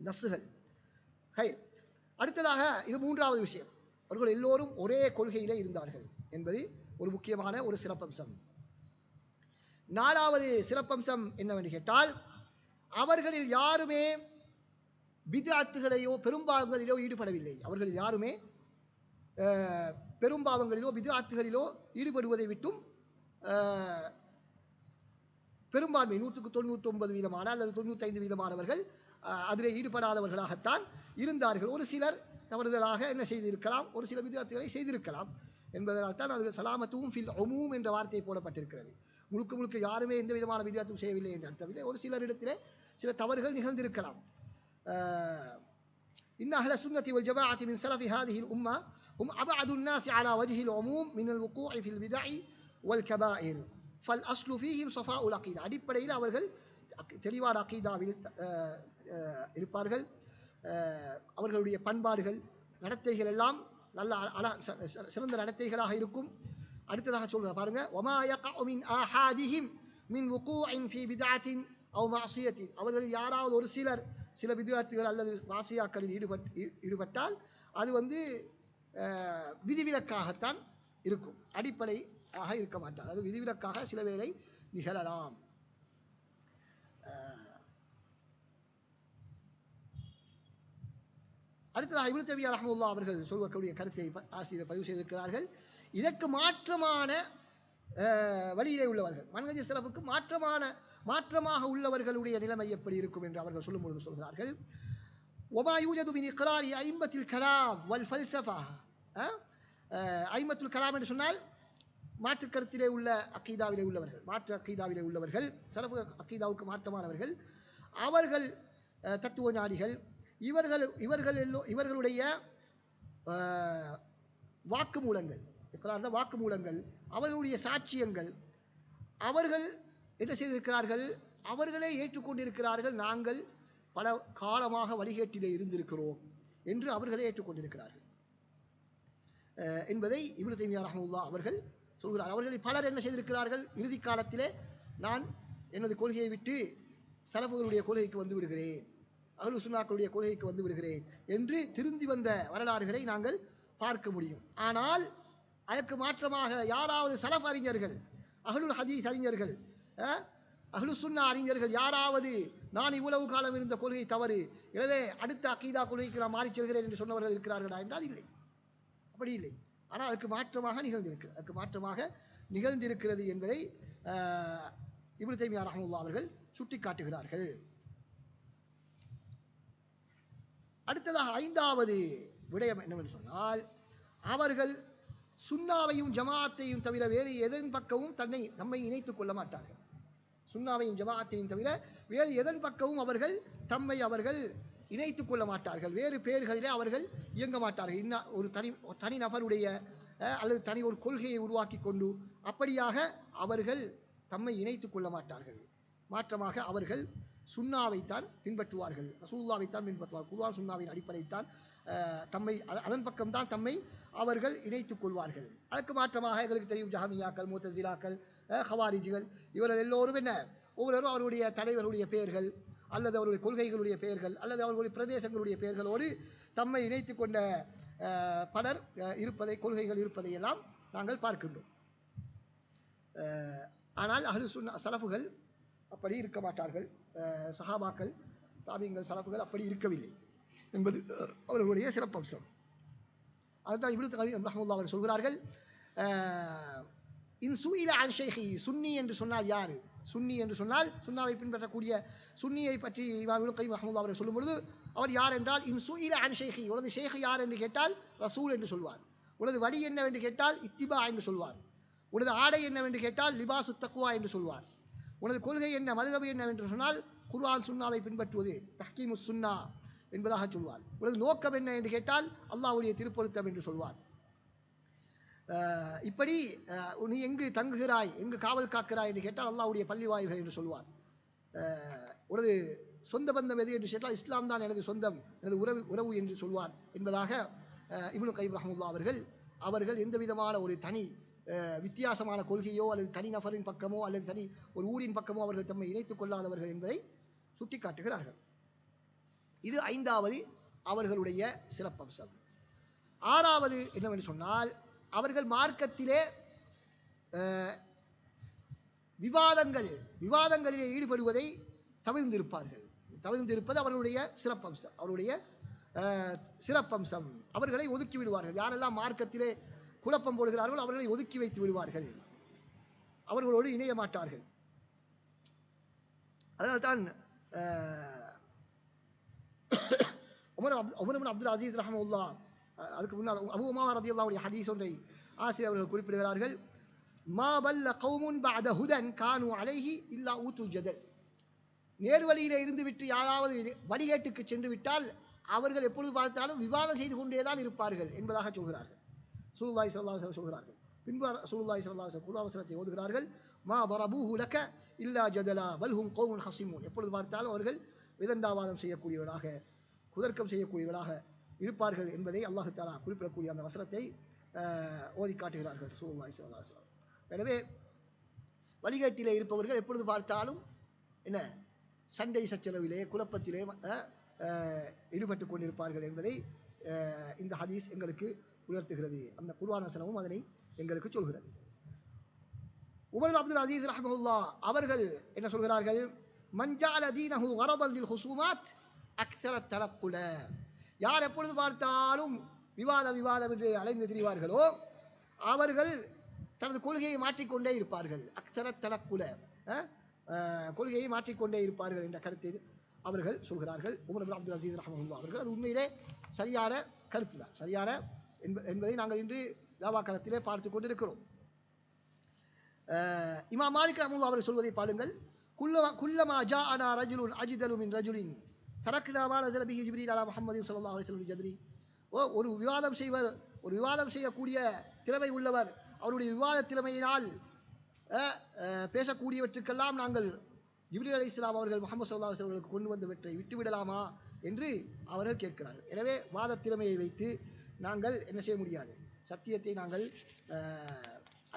நஸ்ஸுகள். அடுத்ததாக இது மூன்றாவது விஷயம், அவர்கள் எல்லோரும் ஒரே கொள்கையிலே இருந்தார்கள் என்பது ஒரு முக்கியமான ஒரு சிறப்பம்சம். நாலாவது சிறப்பம்சம் என்னவென்று கேட்டால் அவர்களில் யாருமே பித்அத்துகளையோ பெரும்பாவங்களிலோ ஈடுபடவில்லை. அவர்கள் யாருமே பெரும்பாவங்களிலோ பித்அத்துகளிலோ ஈடுபடுவதை விட்டும் பெரும்பான்மை 99% அல்லது 95% அதிலே ஈடுபடாதவர்களாகத்தான் இருந்தார்கள். ஒரு சிலர் தவறுதலாக என்ன செய்திருக்கலாம், ஒரு சில விதத்துகளை செய்திருக்கலாம் என்பதனால் தான் அது சலாமத்தும் ஃபில் உமூம் என்ற வார்த்தை போடப்பட்டிருக்கிறது. முழுக்க முழுக்க யாருமே எந்த விதமான விதத்தும் செய்யவில்லை என்ற அர்த்தமில்லை. ஒரு சிலரிடத்திலே சில தவறுகள் நிகழ்ந்திருக்கலாம். إن أهل السنة والجماعة من سلف هذه الأمة هم أبعد الناس على وجه العموم من الوقوع في البدع والكبائر فالأصل فيهم صفاء العقيدة. அடிப்படையில் அவர்கள் தெளிவான அகீதாவில் இருப்பார்கள். அவர்களுடைய பண்பாடுகள் நடத்தைகள் எல்லாம் நல்ல சிறந்த நடத்தைகளாக இருக்கும். அடுத்ததாக சொல்ற பாருங்க, وما يقع من آحادهم من وقوع في بدعة أو معصية. அவர்கள் யாராவது ஒரு சிலர் சில விதிவிலக்குகள் அல்லது மாசியாக்களில் ஈடுபட்டால் அது விதிவிலக்காகத்தான் இருக்கும், அடிப்படையாக இருக்க மாட்டார். அது விதிவிலக்காக சில வேளை நிகழலாம். அடுத்ததாக இப்னு தய்மிய்யா ரஹ்மத்துல்லாஹி அவர்கள் சொல்லக்கூடிய கருத்தை ஆசிரியர் பதிவு செய்திருக்கிறார்கள். இதற்கு மாற்றமான வழியிலே உள்ளவர்கள், மன்ஹஜ் ஸலஃபுக்கு மாற்றமாக உள்ளவர்களுடைய நிலைமை எப்படி இருக்கும் என்று அவர்கள் சொல்லும் பொழுது சொல்கிறார்கள், وما يوجد من إقرار أئمة الكلام والفلسفة. أئمة الكلام என்று சொன்னால் மாற்று கருத்திலே உள்ள அகீதாவிலே உள்ளவர்கள், மாற்று அகீதாவிலே உள்ளவர்கள், ஸலஃப் அகீதாவுக்கு மாற்றமானவர்கள், அவர்கள் தத்துவ ஞானிகள், இவர்களுடைய வாக்குமூலங்கள், இக்ரார்னா வாக்குமூலங்கள், அவர்களுடைய சாட்சியங்கள், அவர்கள் என்ன செய்திருக்கிறார்கள், அவர்களே ஏற்றுக்கொண்டிருக்கிறார்கள், நாங்கள் பல காலமாக வழிகேட்டிலே இருந்திருக்கிறோம் என்று அவர்களே ஏற்றுக்கொண்டிருக்கிறார்கள் என்பதை இப்னு தய்மிய்யா ரஹ்மத்துல்லாஹி அவர்கள் சொல்கிறார். அவர்களில் பலர் என்ன செய்திருக்கிறார்கள், இறுதி காலத்திலே நான் எனது கொள்கையை விட்டு ஸலஃபுகளுடைய கொள்கைக்கு வந்து விடுகிறேன், அஹ்லு சுன்னாக்களுடைய கொள்கைக்கு வந்து விடுகிறேன் என்று திருந்தி வந்த வரலாறுகளை நாங்கள் பார்க்க முடியும். ஆனால் அதற்கு மாற்றமாக யாராவது ஸலஃப் அறிஞர்கள், அஹ்லுல் ஹதீஸ் அறிஞர்கள், அஹ்லு சுன்னா அறிஞர்கள் யாராவது நான் இவ்வளவு காலம் இருந்த கொள்கை தவறு, எனவே அடுத்த அகீதா கொள்கைக்கு நான் மாறி செல்கிறேன் என்று சொன்னவர்கள் இருக்கிறார்களா என்றால் இல்லை, அப்படி இல்லை. ஆனால் அதுக்கு மாற்றமாக நிகழ்ந்திருக்கிறது என்பதை இப்னு தய்மிய்யா ரஹ்மத்துல்லாஹி அவர்கள் சுட்டிக்காட்டுகிறார்கள். அடுத்ததாக 5வது விடயம் என்னவென்று சொன்னால், அவர்கள் சுன்னாவையும் ஜமாஅத்தையும் தவிர வேறு எதன் பக்கமும் நம்மை இணைத்துக் கொள்ள மாட்டார்கள். சுன்னாவையும் ஜமாஅத்தையும் தவிர வேறு எதன் பக்கமும் அவர்கள் இணைத்துக் கொள்ள மாட்டார்கள். வேறு பெயர்களிலே அவர்கள் இயங்க மாட்டார்கள். ஒரு தனி நபருடைய அல்லது தனி ஒரு கொள்கையை உருவாக்கி கொண்டு அப்படியாக அவர்கள் தம்மை இணைத்துக் கொள்ள மாட்டார்கள். மாற்றமாக அவர்கள் சுன்னாவைத்தான் பின்பற்றுவார்கள், ரசூலுல்லாஹ்வைத்தான் பின்பற்றுவார்கள். குர்ஆன் சுன்னாவின் அடிப்படைத்தான் அதன் பக்கம்தான் தம்மை அவர்கள் இணைத்துக் கொள்வார்கள். அதற்கு மாற்றமாக எங்களுக்கு தெரியும், ஜஹமியாக்கள், முத்தஸிலாக்கள், ஹவாரிஜிகள், இவர்கள் எல்லோரும் ஒவ்வொருவரும் அவருடைய தலைவர்களுடைய பெயர்கள் அல்லது அவருடைய கொள்கைகளுடைய பெயர்கள் அல்லது அவர்களுடைய பிரதேசங்களுடைய பெயர்களோடு தம்மை இணைத்துக் கொண்ட பலர் கொள்கைகள் இருப்பதை எல்லாம் நாங்கள் பார்க்கின்றோம். ஆனால் அஹ்லு சுன்னா ஸலஃபுகள் அப்படி இருக்க மாட்டார்கள். சஹாபாக்கள், தாபீங்கள், ஸலஃபுகள் அப்படி இருக்கவில்லை என்பது அவர்களுடைய சிறப்பம்சம். அதுதான் இப்னு தய்மிய்யா ரஹ்மத்துல்லாஹி அவர்கள் சொல்கிறார்கள், இன் சுஇல அன் ஷைஹி, சுன்னி என்று சொன்னால் யாரு, சுன்னி என்று சொன்னால் சுன்னாவை பின்பற்றக்கூடிய சுன்னியை பற்றி இமாம் இப்னு கய்யிம் ரஹ்மத்துல்லாஹி அவர்கள் சொல்லும் பொழுது அவர் யார் என்றால், இன் சுஇல அன் ஷைஹி, உனது ஷேக் யார் என்று கேட்டால் ரசூல் என்று சொல்வார். உனது வழி என்னவென்று கேட்டால் இத்திபா என்று சொல்வார். உனது ஆடை என்னவென்று கேட்டால் லிபாசு தக்வா என்று சொல்வார். உனது கொள்கை என்ன, மதுஹப் என்னவென்று சொன்னால் குர்ஆன் சுன்னாவை பின்பற்றுவது, தஹ்கீமுஸ் சுன்னா என்பதாக சொல்வார். உனது நோக்கம் என்ன என்று கேட்டால் அல்லாஹ்வுடைய திருப்பொருத்தம் என்று சொல்வார். இப்படி நீ எங்கு தங்குகிறாய், எங்கு காவல் காக்கிறாய் என்று கேட்டால் அல்லாஹ்வுடைய பள்ளி வாயில்கள் என்று சொல்வார். உனது சொந்த பந்தம் எது என்று கேட்டால் இஸ்லாம் தான் எனது சொந்தம், எனது உறவு என்று சொல்வார் என்பதாக இப்னு கய்யிம் ரஹ்மத்துல்லாஹி அவர்கள் எந்த விதமான ஒரு தனி வித்தியாசமான கொள்கையோ அல்லது தனி நபரின் பக்கமோ அல்லது தனி ஒரு ஊரின் பக்கமோ அவர்கள் தம்மை இணைத்துக் கொள்ளாதவர்கள் என்பதை சுட்டிக்காட்டுகிறார்கள். இது 5வது அவர்களுடைய சிறப்பம்சம். 6வது என்னவென்று சொன்னால், அவர்கள் மார்க்கத்திலே விவாதங்களிலே ஈடுபடுவதை தவிர்ந்திருப்பது அவர்களுடைய சிறப்பம்சம். அவர்களை ஒதுக்கி விடுவார்கள். யாரெல்லாம் மார்க்கத்திலே குழப்பம் போடுகிறார்கள் அவர்களை ஒதுக்கி வைத்து விடுவார்கள், அவர்களோடு இணைய மாட்டார்கள். அதனால்தான் உமர் இப்னு அப்துல் அசீஸ் ரஹ்மத்துல்லாஹ் அதுக்கு முன்னால் அபூ உமாமா ரலியல்லாஹு அன்ஹு ஹதீஸ் ஒன்றை ஆசிரியர் அவர்கள் குறிப்பிடுகிறார்கள். மா பல்ல கௌமுன் பஅத ஹுதன் கானு அலைஹி இல்லா ஊத்துல் ஜதல். நேர்வழியிலே இருந்து விட்டு யாராவது வழிகேட்டுக்கு சென்று விட்டால் அவர்கள் எப்பொழுது பார்த்தாலும் விவாதம் செய்து கொண்டேதான் இருப்பார்கள் என்பதாக சொல்கிறார்கள். ரசூலுல்லாஹி ஸல்லல்லாஹு அலைஹி வஸல்லம் சொல்கிறார்கள். பின்பு ரசூலுல்லாஹி ஸல்லல்லாஹு அலைஹி வஸல்லம் குர்ஆன் வசனத்தை ஓதுகிறார்கள். மா தரபூஹு லக இல்லா ஜதலா பல் ஹும் கௌமுன் ஹஸீமூன். எப்பொழுது பார்த்தாலும் அவர்கள் விதண்டாவாதம் செய்யக்கூடியவர்களாக குதர்க்கம் செய்யக்கூடியவர்களாக இருப்பார்கள் என்பதை அல்லாஹ் தஆலா குறிப்பிடக்கூடிய அந்த வசனத்தை ஓதி காட்டுகிறார்கள் ரசூலுல்லாஹி ஸல்லல்லாஹு அலைஹி வஸல்லம். எனவே வழிகேட்டிலே இருப்பவர்கள் எப்பொழுது பார்த்தாலும் என்ன சண்டை சச்சரவிலே குழப்பத்திலே ஈடுபட்டு கொண்டிருப்பார்கள் என்பதை இந்த ஹதீஸ் எங்களுக்கு உணர்த்துகிறது. அந்த குர்ஆன் வசனமும் அதனை எங்களுக்கு சொல்கிறது. உமர் இப்னு அப்துல் அசீஸ் ரஹ்மத்துல்லாஹ் அவர்கள் என்ன சொல்கிறார்கள்? மன் ஜஅல தீனஹு கரதன் லில் ஹுசூமாத் அக்ஸர தலக்குல. யார் எப்பொழுது பார்த்தாலும் விவாதம் என்று அலைந்து திரிவார்களோ அவர்கள் தனது கொள்கையை மாற்றிக்கொண்டே இருப்பார்கள். அக்ஸர தலக்குல, கொள்கையை மாற்றிக்கொண்டே இருப்பார்கள் என்ற கருத்தை அவர்கள் சொல்கிறார்கள். உமர் இப்னு அப்துல் அசீஸ் ரஹ்மத்துல்லாஹ் அவர்கள் அது உண்மையிலே சரியான கருத்து தான், சரியான என்பதை நாங்கள் இன்று தாவா களத்திலே பார்த்து கொண்டிருக்கிறோம். இமாம் மாலிக் ரஹ்மத்துல்லாஹ் அவர்கள் சொல்வதை பாருங்கள். குல்லமா ஜாஅனா ரஜுலுன் அஜ்தலு மின் ரஜுலின் தரக்னா மா நஸல பிஹி ஜிப்ரீல் அலா முஹம்மதின் ஸல்லல்லாஹு அலைஹி வஸல்லம் ஜத்ரி. ஒரு விவாதம் செய்யக்கூடிய திறமை உள்ளவர் அவருடைய விவாத திறமையினால் பேசக்கூடியவற்றுக்கெல்லாம் நாங்கள் ஜிப்ரீல் அலைஹிஸ்ஸலாம் அவர்கள் முஹம்மது ஸல்லல்லாஹு அலைஹி வஸல்லம் கொண்டு வந்தவற்றை விட்டுவிடலாமா என்று அவர்கள் கேட்கிறார்கள். எனவே வாத திறமையை வைத்து நாங்கள் என்ன செய்ய முடியாது, சத்தியத்தை நாங்கள்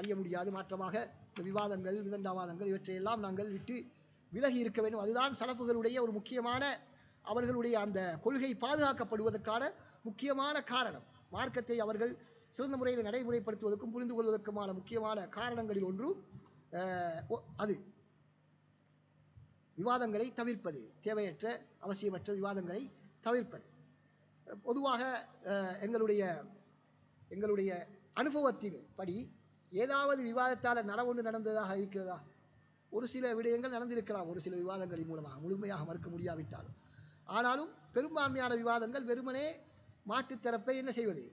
அறிய முடியாது. மாற்றமாக இந்த விவாதங்கள் விதண்டாவாதங்கள் இவற்றையெல்லாம் நாங்கள் விட்டு விலகி இருக்க வேண்டும். அதுதான் சலஃபுகளுடைய ஒரு முக்கியமான, அவர்களுடைய அந்த கொள்கை பாதுகாக்கப்படுவதற்கான முக்கியமான காரணம். மார்க்கத்தை அவர்கள் சிறந்த முறையில் நடைமுறைப்படுத்துவதற்கும் புரிந்து கொள்வதற்குமான முக்கியமான காரணங்களில் ஒன்று அது விவாதங்களை தவிர்ப்பது, தேவையற்ற அவசியமற்ற விவாதங்களை தவிர்ப்பது. பொதுவாக எங்களுடைய அனுபவத்தின் படி ஏதாவது விவாதத்தால் ஒன்று நடந்ததாக இருக்கிறதா? ஒரு சில விடயங்கள் நடந்திருக்கலாம், ஒரு சில விவாதங்களின் மூலமாக, முழுமையாக மறுக்க முடியாவிட்டாலும். ஆனாலும் பெரும்பான்மையான விவாதங்கள் வெறுமனே மாற்றுத்தரப்பை என்ன செய்வது,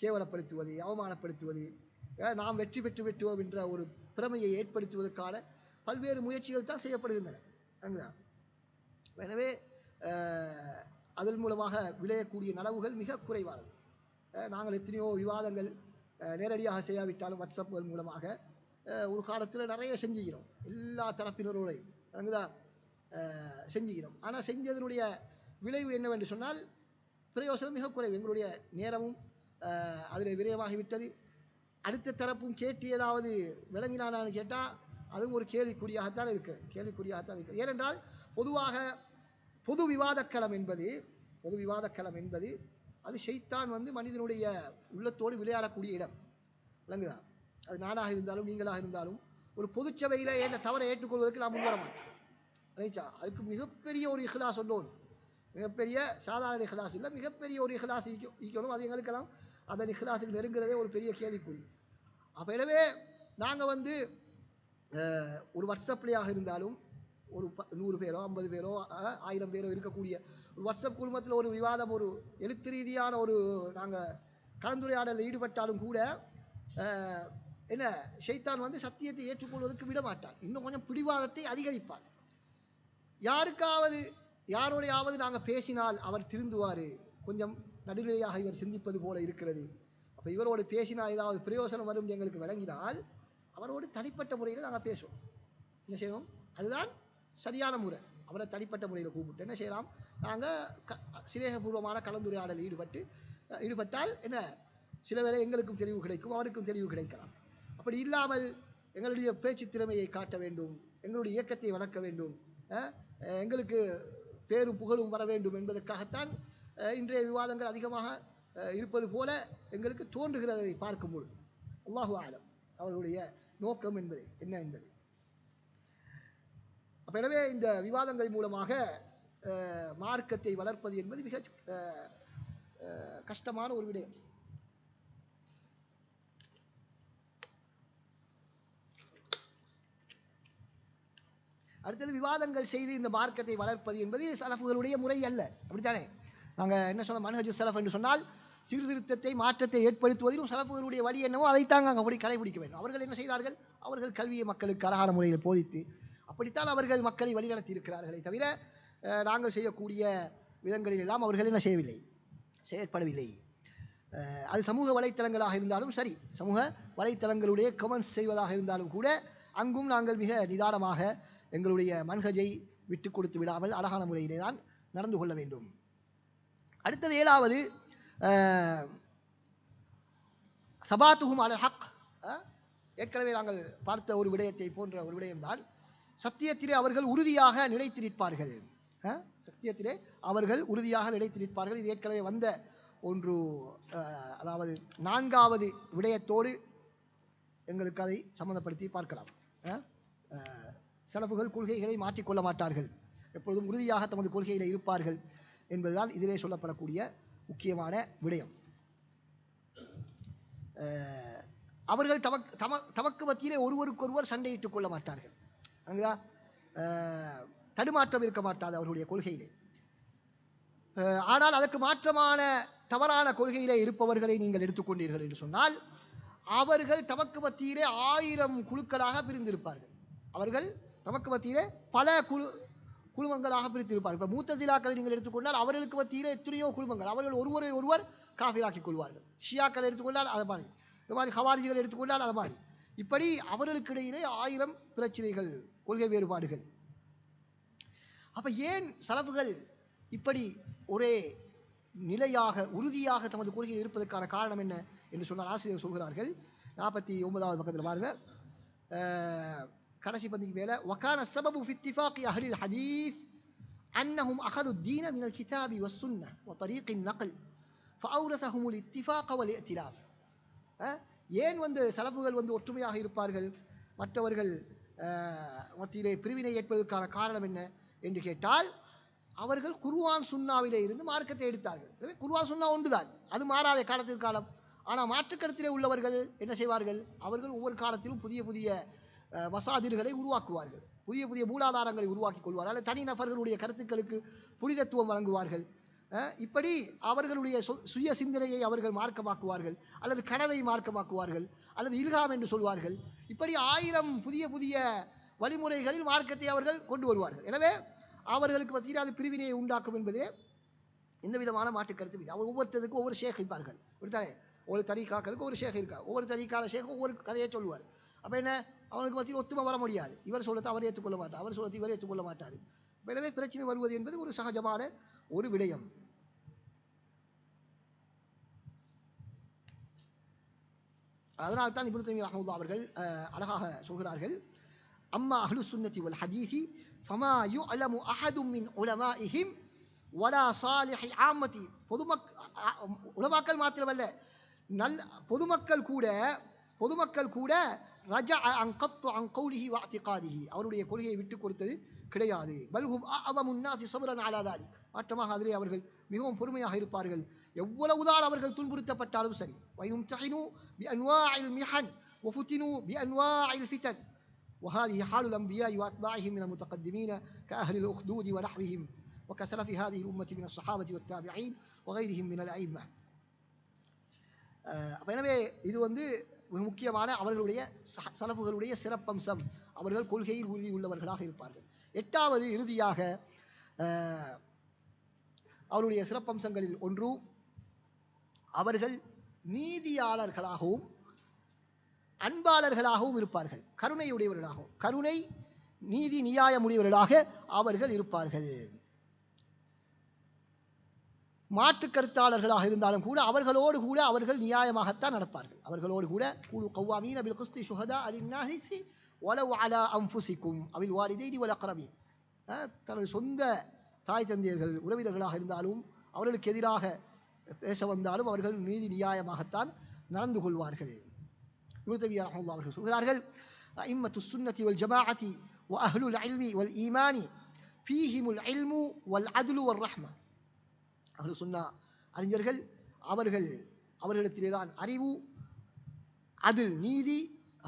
கேவலப்படுத்துவது, அவமானப்படுத்துவது, நாம் வெற்றி பெற்று விட்டோம் என்ற ஒரு பிரமையை ஏற்படுத்துவதற்கான பல்வேறு முயற்சிகள் தான் செய்யப்படுகின்றன. எனவே அதன் மூலமாக விளையக்கூடிய நலவுகள் மிக குறைவானது. நாங்கள் எத்தனையோ விவாதங்கள் நேரடியாக செய்யாவிட்டாலும் வாட்ஸ்அப்புகள் மூலமாக ஒரு காலத்தில் நிறைய செஞ்சுக்கிறோம், எல்லா தரப்பினரோடையும் செஞ்சுக்கிறோம். ஆனால் செஞ்சதனுடைய விளைவு என்னவென்று சொன்னால் பிரயோசனம் மிக குறைவு. எங்களுடைய நேரமும் அதில் விரயமாகிவிட்டது. அடுத்த தரப்பும் கேட்டு ஏதாவது விளங்கினான்னு கேட்டால் அதுவும் ஒரு கேள்விக்குறியாகத்தான் இருக்கு. ஏனென்றால் பொதுவாக பொது விவாதக்களம் என்பது அது ஷைத்தான் மனிதனுடைய உள்ளத்தோடு விளையாடக்கூடிய இடம். விளங்குதா? அது நானாக இருந்தாலும் நீங்களாக இருந்தாலும் ஒரு பொதுச்சபையில் என்ன தவறை ஏற்றுக்கொள்வதற்கு நான் முன்வர மாட்டேன். ரைச்சா? அதுக்கு மிகப்பெரிய ஒரு இஹ்லாஸ் ஒன்றோம், மிகப்பெரிய சாதாரண இஹ்லாஸ் இல்லை, மிகப்பெரிய ஒரு இஹ்லாஸ் ஈக்கணும். அது எங்களுக்கெல்லாம் அந்த இஹ்லாஸுக்கு நெருங்குறதே ஒரு பெரிய கேள்விக்குறி. அப்போ எனவே நாங்கள் ஒரு வாட்ஸ்அப்லையாக இருந்தாலும் ஒரு 100 பேரோ 50 பேரோ 1000 பேரோ இருக்கக்கூடிய ஒரு வாட்ஸ்அப் குழுமத்தில் ஒரு விவாதம், ஒரு எழுத்து ரீதியான ஒரு நாங்கள் கலந்துரையாடலில் ஈடுபட்டாலும் கூட என்ன ஷைத்தான் சத்தியத்தை ஏற்றுக்கொள்வதற்கு விட மாட்டான், இன்னும் கொஞ்சம் பிடிவாதத்தை அதிகரிப்பான். யாரோடையாவது நாங்கள் பேசினால் அவர் திருந்துவார், கொஞ்சம் நடுநிலையாக இவர் சிந்திப்பது போல இருக்கிறது, அப்போ இவரோடு பேசினால் ஏதாவது பிரயோசனம் வரும் எங்களுக்கு விளங்கினால் அவரோடு தனிப்பட்ட முறையில் நாங்கள் பேசுவோம். என்ன செய்வோம்? அதுதான் சரியான முறை. அவரை தனிப்பட்ட முறையில் கூப்பிட்டு என்ன செய்யலாம், நாங்கள் சிநேகபூர்வமான கலந்துரையாடலில் ஈடுபட்டால் என்ன சில வேளை எங்களுக்கும் தெளிவு கிடைக்கும், அவருக்கும் தெளிவு கிடைக்கலாம். அப்படி இல்லாமல் எங்களுடைய பேச்சு திறமையை காட்ட வேண்டும், எங்களுடைய இயக்கத்தை வளர்க்க வேண்டும், எங்களுக்கு பேரும் புகழும் வர வேண்டும் என்பதற்காகத்தான் இன்றைய விவாதங்கள் அதிகமாக இருப்பது போல எங்களுக்கு தோன்றுகிறதை பார்க்கும்பொழுது. அல்லாஹு ஆலம் அவர்களுடைய நோக்கம் என்ன என்பது. அப்ப எனவே இந்த விவாதங்கள் மூலமாக மார்க்கத்தை வளர்ப்பது என்பது மிக கஷ்டமான ஒரு விடயம். அடுத்தது விவாதங்கள் செய்து இந்த மார்க்கத்தை வளர்ப்பது என்பது சலஃபுகளுடைய முறை அல்ல. அப்படித்தானே? நாங்கள் என்ன சொன்ன மன்ஹஜ் சலஃப் என்று சொன்னால் சீர்திருத்தத்தை மாற்றத்தை ஏற்படுத்துவதிலும் சலஃபுகளுடைய வழி என்னவோ அதைத்தாங்க அங்கே அப்படி கடைபிடிக்க வேண்டும். அவர்கள் என்ன செய்தார்கள்? அவர்கள் கல்வியை மக்களுக்கு அழகான முறையில் போதித்து அப்படித்தான் அவர்கள் மக்களை வழிநடத்தி இருக்கிறார்களே தவிர நாங்கள் செய்யக்கூடிய விதங்களில் எல்லாம் அவர்கள் என்ன செய்யவில்லை, செயற்படவில்லை. அது சமூக வலைத்தளங்களாக இருந்தாலும் சரி, சமூக வலைத்தளங்களுடைய கமெண்ட்ஸ் செய்வதாக இருந்தாலும் கூட அங்கும் நாங்கள் மிக நிதானமாக எங்களுடைய மன்ஹஜை விட்டு கொடுத்து விடாமல் அழகான முறையிலே தான் நடந்து கொள்ள வேண்டும். அடுத்தது 7வது சபாத்துஹும் அலல் ஹக். ஏற்கனவே நாங்கள் பார்த்த ஒரு விடயத்தை போன்ற ஒரு விடயம்தான். சத்தியத்திலே அவர்கள் உறுதியாக நிலைத்து நிற்பார்கள். சத்தியத்திலே அவர்கள் உறுதியாக நிலைத்து நிற்பார்கள். இது ஏற்கனவே வந்த ஒன்று. அதாவது 4வது விடயத்தோடு எங்களுக்கு அதை சம்பந்தப்படுத்தி பார்க்கலாம். சலஃபுகள் கொள்கைகளை மாற்றிக்கொள்ள மாட்டார்கள், எப்பொழுதும் உறுதியாக தமது கொள்கையில் இருப்பார்கள் என்பதுதான் இதிலே சொல்லப்படக்கூடிய முக்கியமான விடயம். அவர்கள் தமக்கு மத்தியிலே ஒருவருக்கொருவர் சண்டையிட்டுக் கொள்ள மாட்டார்கள். அங்குதான் தடுமாற்றம் இருக்க மாட்டாது அவர்களுடைய கொள்கையிலே. ஆனால் அதற்கு மாற்றமான தவறான கொள்கையிலே இருப்பவர்களை நீங்கள் எடுத்துக்கொண்டீர்கள் என்று சொன்னால் அவர்கள் தமக்கு மத்தியிலே 1000 குழுக்களாக பிரிந்திருப்பார்கள். அவர்கள் தமக்கு மத்தியிலே பல குழுமங்களாக பிரித்திருப்பார்கள். இப்போ மூத்தசிலாக்களை நீங்கள் எடுத்துக்கொண்டால் அவர்களுக்கு மத்தியிலே எத்தனையோ குழுமங்கள். அவர்கள் ஒருவரை ஒருவர் காஃபிராக்கிக் கொள்வார்கள். ஷியாக்களை எடுத்துக்கொண்டால் அது மாதிரி, இது மாதிரி ஹவாரிஜிகளை எடுத்துக்கொண்டால் அது மாதிரி, இப்படி அவர்களுக்கு இடையிலே 1000 பிரச்சனைகள், கொள்கை வேறுபாடுகள். அப்ப ஏன் சலஃபுகள் இப்படி ஒரே நிலையாக உறுதியாக தமது கொள்கையில் இருப்பதற்கான காரணம் என்ன என்று சொன்னால் ஆசிரியர் சொல்கிறார்கள். 49வது பக்கத்தில் பாருங்க, கடைசி பந்திக்கு மேல وكان السبب في اتفاق اهل الحديث انهم اخذوا الدين من الكتاب والسنه وطريق النقل فاورثهم الاتفاق والائتلاف. ஏன் சலஃபுகள் ஒற்றுமையாக இருப்பார்கள், மற்றவர்கள் மத்தியிலே பிரிவினை ஏற்பதற்கான காரணம் என்ன என்று கேட்டால் அவர்கள் குர்ஆன் சுன்னாவிலே இருந்து மார்க்கத்தை எடுத்தார்கள். குர்ஆன் சுன்னா ஒன்றுதான், அது மாறாத காலத்துக்கு காலம். ஆனால் மாற்றுக்கருத்திலே உள்ளவர்கள் என்ன செய்வார்கள்? அவர்கள் ஒவ்வொரு காலத்திலும் புதிய புதிய மசாதிர்களை உருவாக்குவார்கள், புதிய புதிய மூலாதாரங்களை உருவாக்கிக் கொள்வார்கள், அல்லது தனி நபர்களுடைய கருத்துக்களுக்கு புனிதத்துவம் வழங்குவார்கள். இப்படி அவர்களுடைய சுய சிந்தனையை அவர்கள் மார்க்கமாக்குவார்கள், அல்லது கனவை மார்க்கமாக்குவார்கள், அல்லது இல்ஹாம் என்று சொல்வார்கள். இப்படி 1000 புதிய புதிய வழிமுறைகளில் மார்க்கத்தை அவர்கள் கொண்டு வருவார்கள். எனவே அவர்களுக்கு மத்தியில் அது பிரிவினையை உண்டாக்கும் என்பதே எந்த விதமான மாற்று கருத்து இல்லை. அவர் ஒவ்வொருத்தருக்கும் ஒவ்வொரு ஷேக் இருப்பார்கள். இப்படித்தானே? ஒரு தரீக்காக்களுக்கு ஒரு ஷேக் இருக்கா, ஒவ்வொரு தரீக்கால ஷேக் ஒவ்வொரு கதையை சொல்லுவார். அப்போ என்ன, அவனுக்கு மத்தியில் ஒத்துமை வர முடியாது. இவர் சொல்லத்தை அவர் ஏற்றுக்கொள்ள மாட்டார், அவர் சொல்லத்தை இவர் ஏற்றுக்கொள்ள மாட்டார். எனவே பிரச்சனை வருவது என்பது ஒரு சகஜமான ஒரு விடயம். அதனால் தான் இப்னு தய்மிய்யா ரஹ்மத்துல்லாஹி அவர்கள் அழகாக சொல்கிறார்கள், அம்மா அஹ்லுஸ் சுன்னத்தி வல் ஹதீஸி ஃபமா யுஅலமு அஹதும் மின் உலமாஇஹிம் வலா சாலிஹி ஆம்மதி. உலமாக்கள் மாத்திரமல்ல, பொதுமக்கள் கூட ரஜஅ அன் கத்து அன் கௌலிஹி வ இஅ்திகாதிஹி, அவருடைய கொள்கையை விட்டு கொடுத்தது கிடையாது. பல்ஹும் அஅதமுன் நாஸி ஸப்ரன் அலா தாலிக், மாற்றமாக அதிலே அவர்கள் மிகவும் பொறுமையாக இருப்பார்கள், எவ்வளவுதான் அவர்கள் துன்புறுத்தப்பட்டாலும் சரி. வைனும் தஹினு பி அன்வாஇல் மிஹன் வ ஃபுதினு பி அன்வாஇல் ஃபிதன் وهذه حال الأنبياء وأتباعهم من المتقدمين كأهل الأخدود ونحوهم وكسلف هذه الأمة من الصحابة والتابعين وغيرهم من الأئمة. எனவே இது முக்கியமான அவர்களுடைய சலஃபுகளுடைய சிறப்பம்சம். அவர்கள் கொள்கையில் உறுதி உள்ளவர்களாக இருப்பார்கள். 8வது இறுதியாக அவருடைய சிறப்பம்சங்களில் ஒன்று, அவர்கள் நீதியாளர்களாகவும் அன்பாளர்களாகவும் இருப்பார்கள், கருணையுடையவர்களாகவும், கருணை நீதி நியாயமுடையவர்களாக அவர்கள் இருப்பார்கள். மாற்று கருத்தாளர்களாக இருந்தாலும் கூட அவர்களோடு கூட அவர்கள் நியாயமாகத்தான் நடப்பார்கள். அவர்களோடு கூட கூலு கவ்வாமீன பில் கிஸ்தி ஷுஹதா லின்னாஸி வலவ் அலா அன்ஃபுஸிகும் அவில் வாலிதைனி வல் அக்ரபீன். தனது சொந்த தாய் தந்தையர்கள் உறவினர்களாக இருந்தாலும் அவர்களுக்கு எதிராக பேச வந்தாலும் அவர்கள் நீதி நியாயமாகத்தான் நடந்து கொள்வார்கள். இப்னு தய்மிய்யா ரஹ்மத்துல்லாஹி அவர்கள் சொல்கிறார்கள், அஇம்மத்துஸ் சுன்னத்தி வல் ஜமாஅத்தி வ அஹ்லுல் இல்மி வல் ஈமானி ஃபீஹிமுல் இல்மு வல் அத்லு வல் ரஹ்ம. அஹ்லு சுன்னா அறிஞர்கள், அவர்களிடத்திலேதான் அறிவு, அதில் நீதி,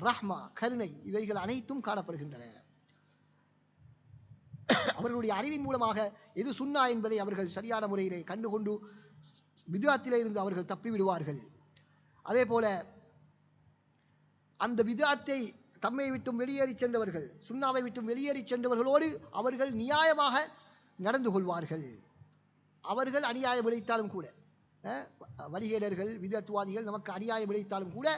ரஹ்மா கருணை இவைகள் அனைத்தும் காணப்படுகின்றன. அவர்களுடைய அறிவின் மூலமாக எது சுன்னா என்பதை அவர்கள் சரியான முறையிலே கண்டுகொண்டு பித்அத்திலே இருந்து அவர்கள் தப்பி விடுவார்கள். அதே போல அந்த பித்அத்தை தம்மை விட்டும் வெளியேறி சென்றவர்கள், சுன்னாவை விட்டும் வெளியேறி சென்றவர்களோடு அவர்கள் நியாயமாக நடந்து கொள்வார்கள். அவர்கள் அநியாயம் விளைத்தாலும் கூட, வழிகேடர்கள் விதத்துவாதிகள் நமக்கு அநியாயம் விளைத்தாலும் கூட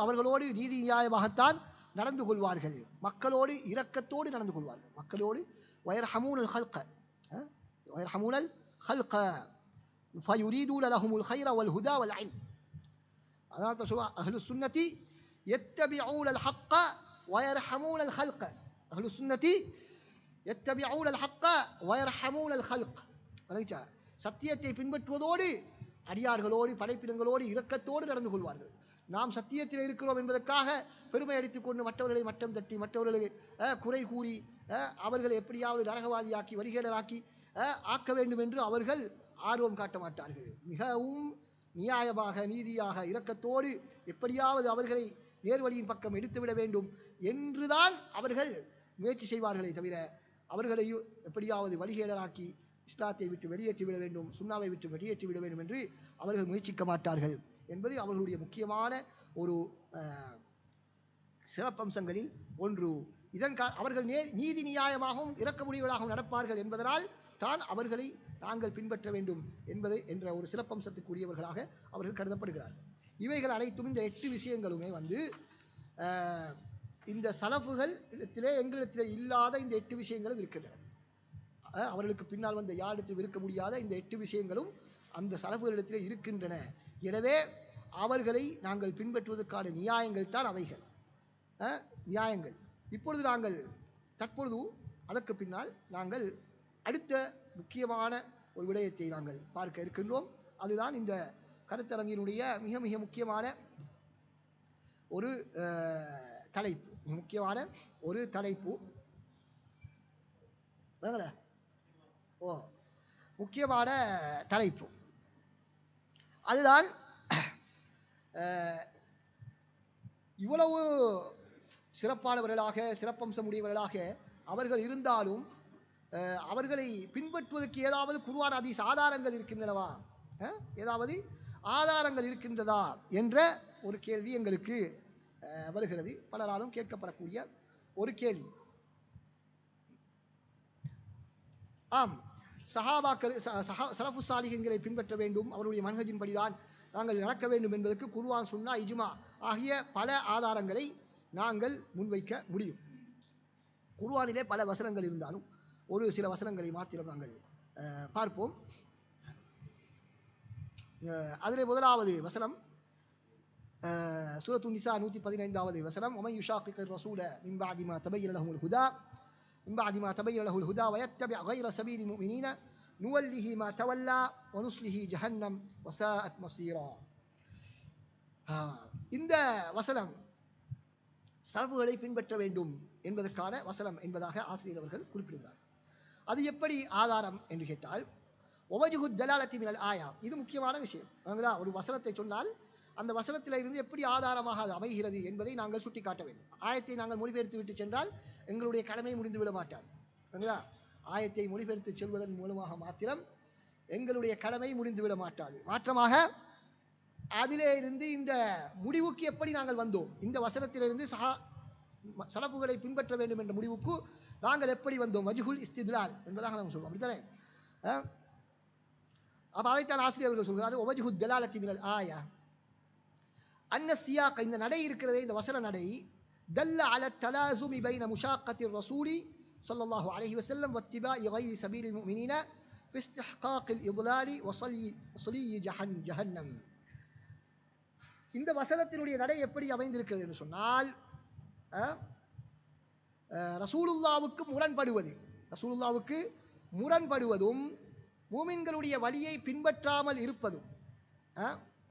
அவர்களோடு நீதி நியாயமாகத்தான் நடந்து கொள்வார்கள். மக்களோடு இரக்கத்தோடு நடந்து கொள்வார்கள். மக்களோடு வயர்ஹமூனல் ஹல்க வயர்ஹமூனல் ஹல்க ஃபயுரீதுன லஹுமுல் கைர வல் ஹுதா வல் இல்ம். அதான் சொல்லுவாங்க, அஹ்லுஸ் சுன்னதி யத்தபிஊனல் ஹக்க வயர்ஹமூனல் ஹல்க. அஹ்லுஸ் சுன்னதி யத்தபிஊனல் ஹக்க வயர்ஹமூனல் ஹல்க. சத்தியத்தை பின்பற்றுவதோடு அடியார்களோடு படைப்பினங்களோடு இரக்கத்தோடு நடந்து கொள்வார்கள். நாம் சத்தியத்தில் இருக்கிறோம் என்பதற்காக பெருமை அடித்துக் கொண்டு மற்றவர்களை மட்டம் தட்டி மற்றவர்களை குறை கூறி அவர்களை எப்படியாவது நரகவாதியாக்கி வழிகேடராக்கி ஆக்க வேண்டும் என்று அவர்கள் ஆர்வம் காட்ட மாட்டார்கள். மிகவும் நியாயமாக நீதியாக இரக்கத்தோடு எப்படியாவது அவர்களை நேர்வழியின் பக்கம் எடுத்துவிட வேண்டும் என்றுதான் அவர்கள் முயற்சி செய்வார்களே தவிர அவர்களை எப்படியாவது வழிகேடராக்கி இஸ்லாத்தை விட்டு வெளியேற்றி விட வேண்டும், சுன்னாவை விட்டு வெளியேற்றி விட வேண்டும் என்று அவர்கள் முயற்சிக்க மாட்டார்கள் என்பது அவர்களுடைய முக்கியமான ஒரு சிறப்பம்சங்களில் ஒன்று. அவர்கள் நீதி நியாயமாகவும் இரக்கமுடையவர்களாகவும் நடப்பார்கள் என்பதனால் தான் அவர்களை நாங்கள் பின்பற்ற வேண்டும் என்பது என்ற ஒரு சிறப்பம்சத்துக்குரியவர்களாக அவர்கள் கருதப்படுகிறார்கள். இவைகள் அனைத்தும் இந்த 8 விஷயங்களுமே இந்த சலஃபுகள் இடத்திலே எங்களிடத்திலே இல்லாத இந்த 8 விஷயங்களும் இருக்கின்றன. அவர்களுக்கு பின்னால் வந்த யாரிடத்தில் இருக்க முடியாத இந்த 8 விஷயங்களும் அந்த சலஃபுகளிடத்திலே இருக்கின்றன. எனவே அவர்களை நாங்கள் பின்பற்றுவதற்கான நியாயங்கள் தான் அவைகள், நியாயங்கள். இப்பொழுது நாங்கள் தற்பொழுது அதற்கு பின்னால் நாங்கள் அடுத்த முக்கியமான ஒரு விடயத்தை நாங்கள் பார்க்க இருக்கின்றோம். அதுதான் இந்த கருத்தரங்கினுடைய மிக மிக முக்கியமான ஒரு தலைப்பு. முக்கியமான ஒரு தலைப்பு முக்கியமான தலைப்பு அதுதான் இவ்வளவு சிறப்பானவர்களாக சிறப்பம்சம் உடையவர்களாக அவர்கள் இருந்தாலும் அவர்களை பின்பற்றுவதற்கு ஏதாவது குர்ஆன் ஹதீஸ் ஆதாரங்கள் இருக்கின்றனவா, ஏதாவது ஆதாரங்கள் இருக்கின்றதா என்ற ஒரு கேள்வி எங்களுக்கு வருகிறது. பலராலும் கேட்கப்படக்கூடிய ஒரு கேள்வி. ஆம், சஹாபாக்கள் சலஃபு சாலிஹீன்களை பின்பற்ற வேண்டும், அவருடைய மன்ஹஜின் படிதான் நாங்கள் நடக்க வேண்டும் என்பதற்கு குர்ஆன் சுன்னா இஜ்மா ஆகிய பல ஆதாரங்களை நாங்கள் முன்வைக்க முடியும். குர்ஆனிலே பல வசனங்கள் இருந்தாலும் ஒரு சில வசனங்களை மாத்திரம் நாங்கள் பார்ப்போம். அதிலே முதலாவது வசனம் சூரத்து நிசா 115வது வசனம், ومن يشاقق الرسول من بعد ما تبين له الهدى ويتبع غير سبيل المؤمنين نوله ما تولى ونصله جهنم وساءت مصيرا. இந்த வசனம் சலஃபுகளை பின்பற்ற வேண்டும் என்பதற்கான வசனம் என்பதாக ஆசிரியர் அவர்கள் குறிப்பிடுகிறார். அது எப்படி ஆதாரம் என்று கேட்டால், ஒவஜுஹு தலாலத்தி மினல் ஆயா, இது முக்கியமான விஷயம். ஒரு வசனத்தை சொன்னால் அந்த வசனத்தில் இருந்து எப்படி ஆதாரமாக அது அமைகிறது என்பதை நாங்கள் சுட்டிக்காட்ட வேண்டும். ஆயத்தை நாங்கள் மொழிபெயர்த்து விட்டு சென்றால் எங்களுடைய கடமை முடிந்துவிட மாட்டாது. ஆயத்தை மொழிபெயர்த்து செல்வதன் மூலமாக மாத்திரம் எங்களுடைய கடமை முடிந்துவிட மாட்டாது. மாற்றமாக அதிலே இருந்து இந்த முடிவுக்கு எப்படி நாங்கள் வந்தோம், இந்த வசனத்திலிருந்து சலஃபுகளை பின்பற்ற வேண்டும் என்ற முடிவுக்கு நாங்கள் எப்படி வந்தோம், வஜ்ஹுல் இஸ்தித்லால் என்பதாக நாங்கள் சொல்வோம். அப்படித்தானே? அப்ப அதைத்தான் ஆசிரியர்கள் சொல்கிறார்கள், வஜ்ஹு தலாலத்தி மினல் ஆயா அன்ன சியாக், இந்த நடை இருக்கிறதே, இந்த வசன நடை, தல்ல அல தலாசுமி பைன முஷாக்கத்தி ரசூலி ஸல்லல்லாஹு அலைஹி வஸல்லம் வத்திபாஇ கைரி சபீலில் முஃமினீன ஃபி இஸ்திஹ்காகில் இضலாலி வஸலி ஜஹன்னம். இந்த வசனத்தினுடைய நடை எப்படி அமைந்திருக்கிறது என்று சொன்னால், ரசூலுல்லாவுக்கு முரண்படுவதும் மூமின்களுடைய வழியை பின்பற்றாமல் இருப்பதும்,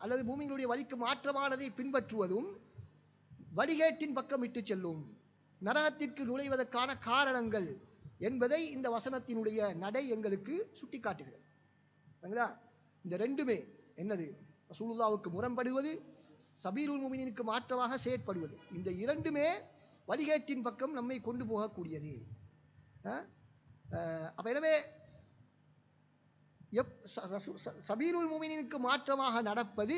அல்லது மூமின்களுடைய வழிக்கு மாற்றமானதை பின்பற்றுவதும் வழிகேட்டின் பக்கம் இட்டு செல்லும், நரகத்திற்கு நுழைவதற்கான காரணங்கள் என்பதை இந்த வசனத்தினுடைய நடை எங்களுக்கு சுட்டி காட்டுகிறது. இந்த ரெண்டுமே என்னது, ரசூலுல்லாவுக்கு முரண்படுவது, சபீலுல் முஃமினீனுக்கு மாற்றமாக செயற்படுவது, இந்த இரண்டுமே வழிகேட்டின் பக்கம் நம்மை கொண்டு போகக்கூடியது. அப்ப எனவே சபீலுல் முஃமினீனுக்கு மாற்றமாக நடப்பது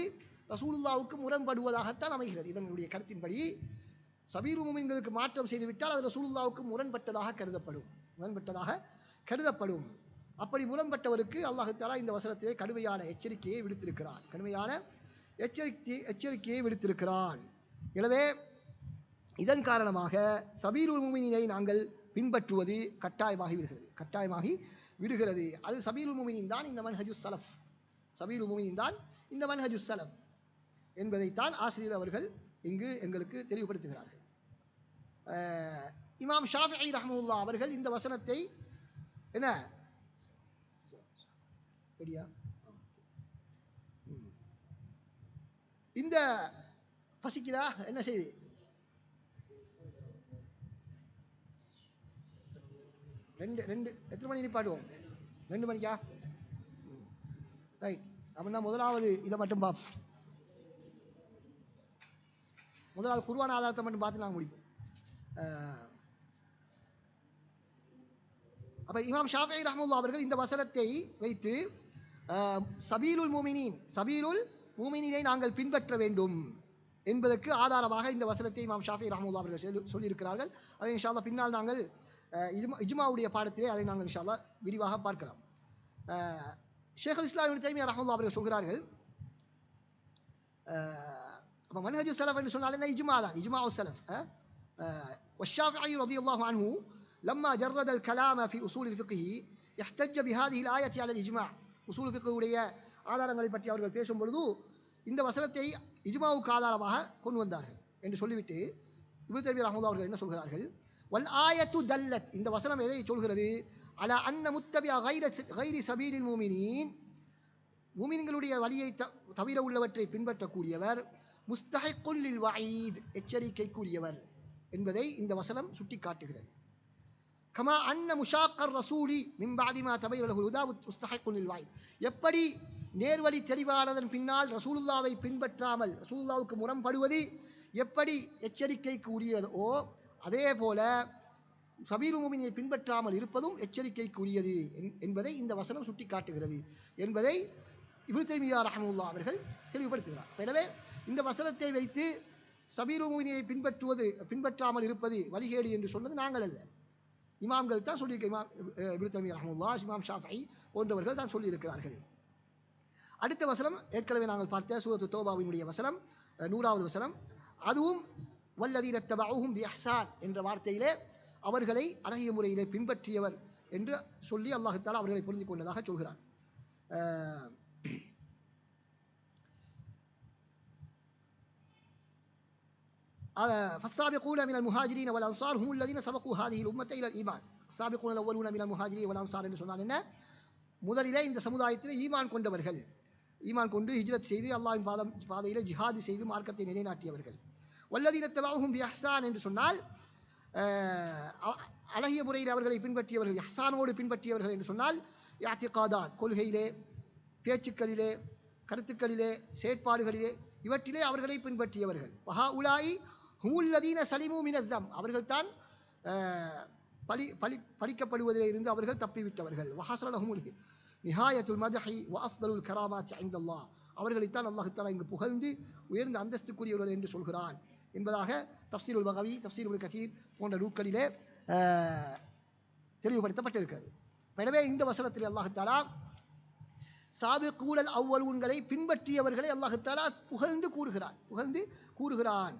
ரசூலுல்லாவுக்கு முரண்படுவதாகத்தான் அமைகிறது. இதனுடைய கருத்தின்படி சபீலுல் முஃமின்களுக்கு மாற்றம் செய்துவிட்டால் அது ரசூலுல்லாவுக்கு முரண்பட்டதாக கருதப்படும். அப்படி முரண்பட்டவருக்கு அல்லாஹ் தஆலா இந்த வசனத்திலே கடுமையான எச்சரிக்கையை விடுத்திருக்கிறான். எனவே இதன் காரணமாக சபீலுல் முஃமினீனை நாங்கள் பின்பற்றுவது கட்டாயமாகி விடுகிறது. அது சபீலுல் முஃமினீன் தான் இந்த மன்ஹஜுஸ் ஸலஃப், சபீலுல் முஃமினீன் தான் இந்த மன்ஹஜுஸ் ஸலஃப் என்பதைத்தான் ஆசிரியர் அவர்கள் இங்கு எங்களுக்கு தெளிவுபடுத்துகிறார்கள். இமாம் ஷாஃபிஈ ரஹ்மத்துல்லாஹ் அவர்கள் இந்த வசனத்தை என்ன இந்த பசிக்கிறா என்ன செய்தி ரெண்டு எத்தனை மணி நிப்பாட்டுவோம்? 2 மணிக்கா? ரைட். அப்படின்னா முதலாவது இதை மட்டும் பார்ப்போம். முதலாவது குர்ஆன் ஆதாரத்தை மட்டும் பார்த்து நாங்கள் முடிப்போம். அப்ப இமாம் ஷாஃபிஈ ரஹ்மத்துல்லாஹ் அவர்கள் இந்த வசனத்தை வைத்து சபீலுல் முஃமினீனை நாங்கள் பின்பற்ற வேண்டும் என்பதற்கு ஆதாரமாக இந்த வசனத்தை இமாம் ஷாஃபிஈ ரஹ்மத்துல்லாஹ் அவர்கள் சொல்லியிருக்கிறார்கள். அதை இன்ஷா அல்லாஹ் பின்னால் நாங்கள் இஜ்மாவுடைய பாடத்திலே அதை நாங்கள் இன்ஷா அல்லாஹ் விரிவாக பார்க்கலாம். ஷேகுல் இஸ்லாம் இப்னு தைமிய்யா ரஹ்மத்துல்லாஹ் அவர்கள் சொல்கிறார்கள், அப்ப மன்ஹஜுஸ் ஸலஃப் என்று சொன்னால் என்ன? இஜ்மா ஸலஃப். والشافعي رضي الله عنه لما جرد الكلام في اصول الفقه يحتج بهذه الايه على الاجماع. உசூல் ஃபிக்ஹ் உடைய ஆதாரங்களை பற்றி அவர்கள் பேசும் பொழுது இந்த வசனத்தை இஜ்மாவுக்கு ஆதாரமாக கொண்டு வந்தார்கள் என்று சொல்லிவிட்டு இப்னு தைமிய்யா ரஹ்மத்துல்லாஹ் அவர்கள் என்ன சொல்கிறார்கள்? வல் ஆயத்து தல்லத், இந்த வசனம் எதை சொல்கிறது? அலா அன்ன முத்தபிஅ கைரி சபீலில் முஃமினீன், முஃமின்களுடைய வழியை தவிர உள்ளவற்றை பின்பற்றக்கூடியவர் முஸ்தஹிக்குல் லில் வஈத், எச்சரிக்கைக்குரியவர் என்பதை இந்த வசனம் சுட்டிக்காட்டுகிறது. கமா அன்ன முஷாக்கர் ரசூலி மின் பஅதி மா தபையன லஹுல் ஹுதா முஸ்தஹிக்குல் லில் வஈத், எப்படி நேர்வழி தெளிவானதன் பின்னால் ரசூலுல்லாவை பின்பற்றாமல் ரசூலுல்லாவுக்கு முரண்படுவது எப்படி எச்சரிக்கைக்கு உரியதோ அதே போல சபீலுல் முஃமினீனை பின்பற்றாமல் இருப்பதும் எச்சரிக்கைக்கு உரியது என்பதை இந்த வசனம் சுட்டிக்காட்டுகிறது என்பதை இப்னு தைமிய்யா ரஹ்மத்துல்லாஹ் அவர்கள் தெளிவுபடுத்துகிறார். எனவே இந்த வசனத்தை வைத்து சபீலுல் முஃமினீனை பின்பற்றாமல் இருப்பது வழிகேடு என்று சொன்னது நாங்கள் அல்ல, இமாம்கள் தான் சொல்லியிருக்க. இமாம் இப்னு தைமிய்யா ரஹ்மத்துல்லாஹ், இமாம் ஷாஃபிஈ போன்றவர்கள் தான் சொல்லியிருக்கிறார்கள். அடுத்த வசனம் ஏற்கனவே நாங்கள் பார்த்த சூரத்து தௌபாவினுடைய வசனம் 100வது வசனம். அதுவும் வல்லதீன தபஊஹும் பிஇஹ்சான் என்ற வார்த்தையிலே அவர்களை அழகிய முறையிலே பின்பற்றியவர் என்று சொல்லி அல்லாஹ் தஆலா அவர்களை புரிந்து கொண்டதாக சொல்கிறார். فالسابقون من المهاجرين والأنصار هم الذين سبقوا هذه الأمة إلى الإيمان. السابقون الأولون من المهاجرين والأنصار என்று சொன்னால் என்ன? முதலிலே இந்த சமுதாயத்தில் ஈமான் கொண்டவர்கள், ஈமான் கொண்டு ஹிஜ்ரத் செய்து அல்லாஹ்வின் பாதையிலே ஜிஹாது செய்து மார்க்கத்தை நிலைநாட்டியவர்கள். வல்லதீன தபஊஹும் பிஇஹ்சான் என்று சொன்னால் அழகிய முறையில் அவர்களை பின்பற்றியவர்கள், இஹ்சானோடு பின்பற்றியவர்கள் என்று சொன்னால் இஅ்திகாதாத், கொள்கையிலே, பேச்சுக்களிலே, கருத்துக்களிலே, செயற்பாடுகளிலே இவற்றிலே அவர்களை பின்பற்றியவர்கள். வஹாஉலாஇ ஹுமுல்லதீன சலிமு மினஸ்ஸம், அவர்கள்தான் பழிக்கப்படுவதிலே இருந்து அவர்கள் தப்பிவிட்டவர்கள். வஹஸலஹுமுல் நிஹாயத்துல் மத்ஹி வ அஃதலுல் கராமாத்தி இன்தல்லாஹ், அவர்களைத்தான் அல்லாஹ் தஆலா இங்கு புகழ்ந்து உயர்ந்த அந்தஸ்துக்குரியவர்கள் என்று சொல்கிறான் என்பதாக தஃப்சீருல் பகவி, தஃப்சீர் இப்னு கஸீர் போன்ற நூல்களிலே தெளிவுபடுத்தப்பட்டிருக்கிறது. எனவே இந்த வசனத்தில் அல்லாஹ் தஆலா சாபிகூனல் அவ்வலூன்களை பின்பற்றியவர்களை அல்லாஹ் தஆலா புகழ்ந்து கூறுகிறான்.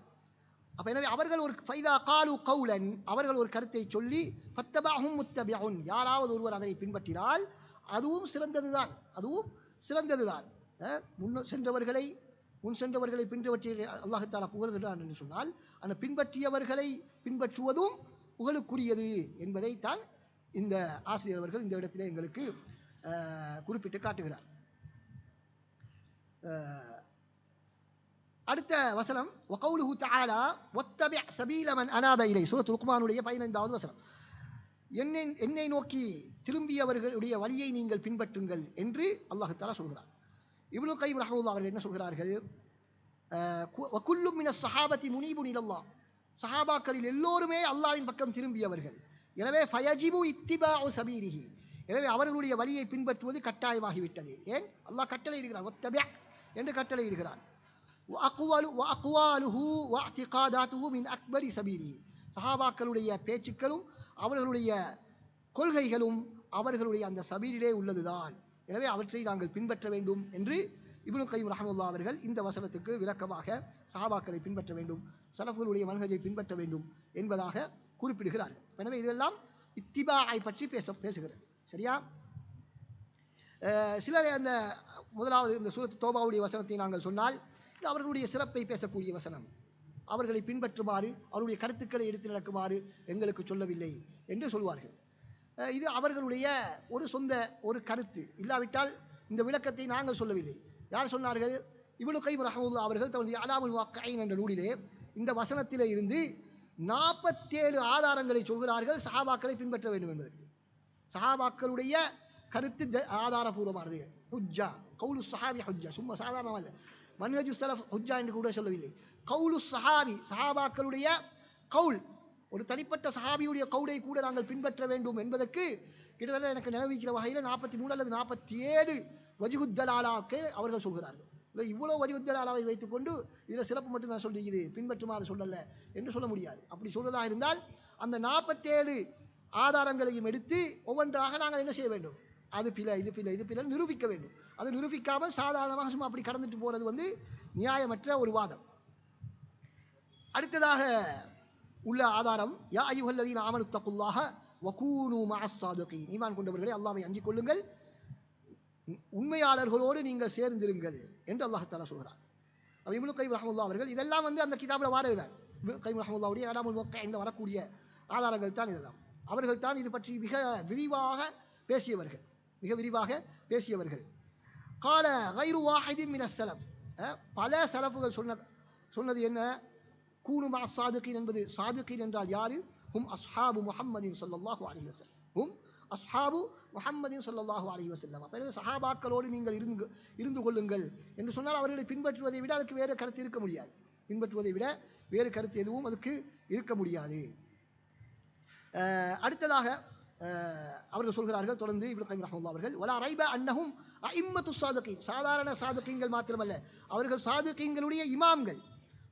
அப்ப எனவே அவர்கள் ஒரு ஃபைதா காலு கௌலன், அவர்கள் ஒரு கருத்தை சொல்லி ஃபத்தபஅஹும் முத்தபிஉன், யாராவது ஒருவர் அதை பின்பற்றினால் அதுவும் சிறந்ததுதான். முன் சென்றவர்களை பின்பற்றி அல்லாஹ் தஆலா புகழ்கிறான் என்று சொன்னால் அந்த பின்பற்றியவர்களை பின்பற்றுவதும் புகழுக்குரியது என்பதைத்தான் இந்த ஆசிரியர் அவர்கள் இந்த இடத்திலே எங்களுக்கு குறிப்பிட்டு காட்டுகிறார். அடுத்த வசனம் வகௌலுஹு தஆலா வத்தபி' சபீல மன் அனாப இலை, சூரத்துல் லுக்மானுடைய 15வது வசனம். என்னை நோக்கி திரும்பியவர்களுடைய வழியை நீங்கள் பின்பற்றுங்கள் என்று அல்லாஹ் தஆலா சொல்கிறார். இப்னு கய்யிம் ரஹ்மத்துல்லாஹி அவர்கள் என்ன சொல்கிறார்கள்? வகுல்லும் மினஸ் ஸஹாபத்தி முனீபுன் இலல்லாஹ், சஹாபாக்களில் எல்லோருமே அல்லாஹ்வின் பக்கம் திரும்பியவர்கள். எனவே ஃபயஜிபு இத்திபாஉ சபீலிஹி, எனவே அவர்களுடைய வழியை பின்பற்றுவது கட்டாயமாகிவிட்டது. ஏன்? அல்லாஹ் கட்டளை இடுகிறான், வத்தபி' என்று கட்டளை இடுகிறான். வஅக்வாலுஹு வஅதிகாதாத்துஹு மின் அக்பரி சபீலிஹி, சஹாபாக்களுடைய பேச்சுக்களும் அவர்களுடைய கொள்கைகளும் அவர்களுடைய அந்த சபீலிலே உள்ளதுதான். எனவே அவற்றை நாங்கள் பின்பற்ற வேண்டும் என்று இப்னு கய்யிம் ரஹ்மத்துல்லாஹி அவர்கள் இந்த வசனத்துக்கு விளக்கமாக சஹாபாக்களை பின்பற்ற வேண்டும், ஸலஃபுகளுடைய மன்ஹஜை பின்பற்ற வேண்டும் என்பதாக குறிப்பிடுகிறார்கள். எனவே இதெல்லாம் இத்திபாஐ பற்றி பேசுகிறது. சரியா? சிலர் அந்த முதலாவது இந்த சூரத் தௌபாவுடைய வசனத்தை நாங்கள் சொன்னால் இது அவர்களுடைய சிறப்பை பேசக்கூடிய வசனம், அவர்களை பின்பற்றுமாறு அவருடைய கருத்துக்களை எடுத்து நடக்குமாறு எங்களுக்கு சொல்லவில்லை என்று சொல்வார்கள். இது அவர்களுடைய ஒரு சொந்த ஒரு கருத்து, இல்லாவிட்டால் இந்த விளக்கத்தை நாங்கள் சொல்லவில்லை. யார் சொன்னார்கள்? இப்னு கய்யிம் ரஹ்மத்துல்லாஹி அவர்கள் தன்னுடைய அலாமுல் வாக்கியின் என்ற நூலிலே இந்த வசனத்திலே இருந்து 47 ஆதாரங்களை சொல்கிறார்கள் சஹாபாக்களை பின்பற்ற வேண்டும் என்பதற்கு. சஹாபாக்களுடைய கருத்து ஆதாரபூர்வமானது, ஹுஜ்ஜா, கவுலு ஸஹாபி ஹுஜ்ஜா, சும்மா சாதாரணமாக இல்லை. மன்ஹஜு ஸலஃப் ஹுஜ்ஜா என்று கூட சொல்லவில்லை. கவுலு ஸஹாபி, சஹாபாக்களுடைய கவுல், ஒரு தனிப்பட்ட சஹாபியுடைய கவுலை கூட நாங்கள் பின்பற்ற வேண்டும் என்பதற்கு கிட்டத்தட்ட எனக்கு நினைவிக்கிற வகையில் 43 அல்லது 47 வஜ்ஹுத்தலாலாக்கு அவர்கள் சொல்கிறார்கள். இவ்வளோ வஜ்ஹுத்தலாலாவை வைத்துக்கொண்டு இதில் சிறப்பு மட்டும் நான் சொல்லி இது பின்பற்றுமாறு சொல்லல என்று சொல்ல முடியாது. அப்படி சொல்வதாக இருந்தால் அந்த 47 ஆதாரங்களையும் எடுத்து ஒவ்வொன்றாக நாங்கள் என்ன செய்ய வேண்டும்? அது பிழை, இது பிழை, இது பிழை நிரூபிக்க வேண்டும். அது நிரூபிக்காமல் சாதாரணமாக சும்மா அப்படி கடந்துட்டு போகிறது நியாயமற்ற ஒரு வாதம். அடுத்ததாக உள்ள ஆதாரம், யா அய்யுஹல்லதீன ஆமனு தக்குல்லாஹ வகூனு மஅஸ் ஸாதிகீன், ஈமான் கொண்டவர்களே அல்லாஹ்வை அஞ்சிக் கொள்ளுங்கள், உண்மையாளர்களோடு நீங்கள் சேர்ந்திருங்கள் என்று அல்லாஹ் தஆலா சொல்கிறார். இப்னு கய்யிம் ரஹ்மத்துல்லாஹி அவர்கள் இதெல்லாம் அந்த கிதாபில் வாரதுதான். இப்னு கய்யிம் ரஹ்மத்துல்லாஹுடைய அலாமுல் முவக்கஇ வரக்கூடிய ஆதாரங்கள் தான் இதெல்லாம். அவர்கள் தான் இது பற்றி மிக விரிவாக பேசியவர்கள். கால கைரு வாஹிதின் மினஸ் ஸலஃப், பல ஸலஃபுகள் சொன்னது என்ன? கூனு மஅஸ் ஸாதிகீன் என்பது, ஸாதிகீன் என்றால் யாரு? ஹும் அஸ்ஹாபு முஹம்மதின் ஸல்லல்லாஹு அலைஹி வஸல்லம், ஹும் அஸ்ஹாபு முஹம்மதின் ஸல்லல்லாஹு அலைஹி வஸல்லம். எனவே சஹாபாக்களோடு நீங்கள் இருந்து கொள்ளுங்கள் என்று சொன்னால் அவர்களை பின்பற்றுவதை விட அதுக்கு வேறு கருத்து இருக்க முடியாது. பின்பற்றுவதை விட வேறு கருத்து எதுவும் அதுக்கு இருக்க முடியாது. அடுத்ததாக அவர்கள் சொல்கிறார்கள் தொடர்ந்து இப்னு கய்யிம் ரஹ்மத்துல்லாஹி அவர்கள், வலா ரைப அன்னஹும் அஇம்மத்து ஸாதிகீன், சாதாரண சாதிகீன்கள் மாத்திரமல்ல, அவர்கள் சாதிகீன்களுடைய இமாம்கள்.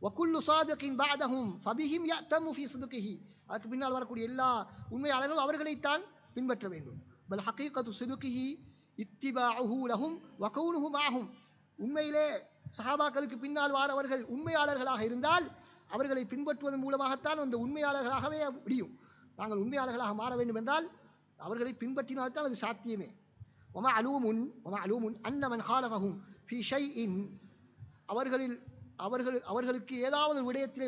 வகுல்லு ஸாதிகின் பஅதஹும் ஃபபிஹிம் யஅதமு ஃபீ ஸித்கிஹி, அதுக்கு பின்னால் வரக்கூடிய எல்லா உண்மையாளர்களும் அவர்களைத்தான் பின்பற்ற வேண்டும். பல் ஹகீகத்து ஸித்கிஹி இத்திபாஉஹு லஹும் வகௌனுஹு மஅஹும், உண்மையிலே சஹாபாக்களுக்கு பின்னால் வாரவர்கள் உண்மையாளர்களாக இருந்தால் அவர்களை பின்பற்றுவதன் மூலமாகத்தான் அந்த உண்மையாளர்களாகவே முடியும். நாங்கள் உண்மையாளர்களாக மாற வேண்டும் என்றால் அவர்களை பின்பற்றினால்தான் அது சாத்தியமே. வமஅலூமுன் அன்ன மன் ஹாலஃபஹும் ஃபீ ஷைஇன், அவர்களுக்கு ஏதாவது ஒரு விடயத்திலே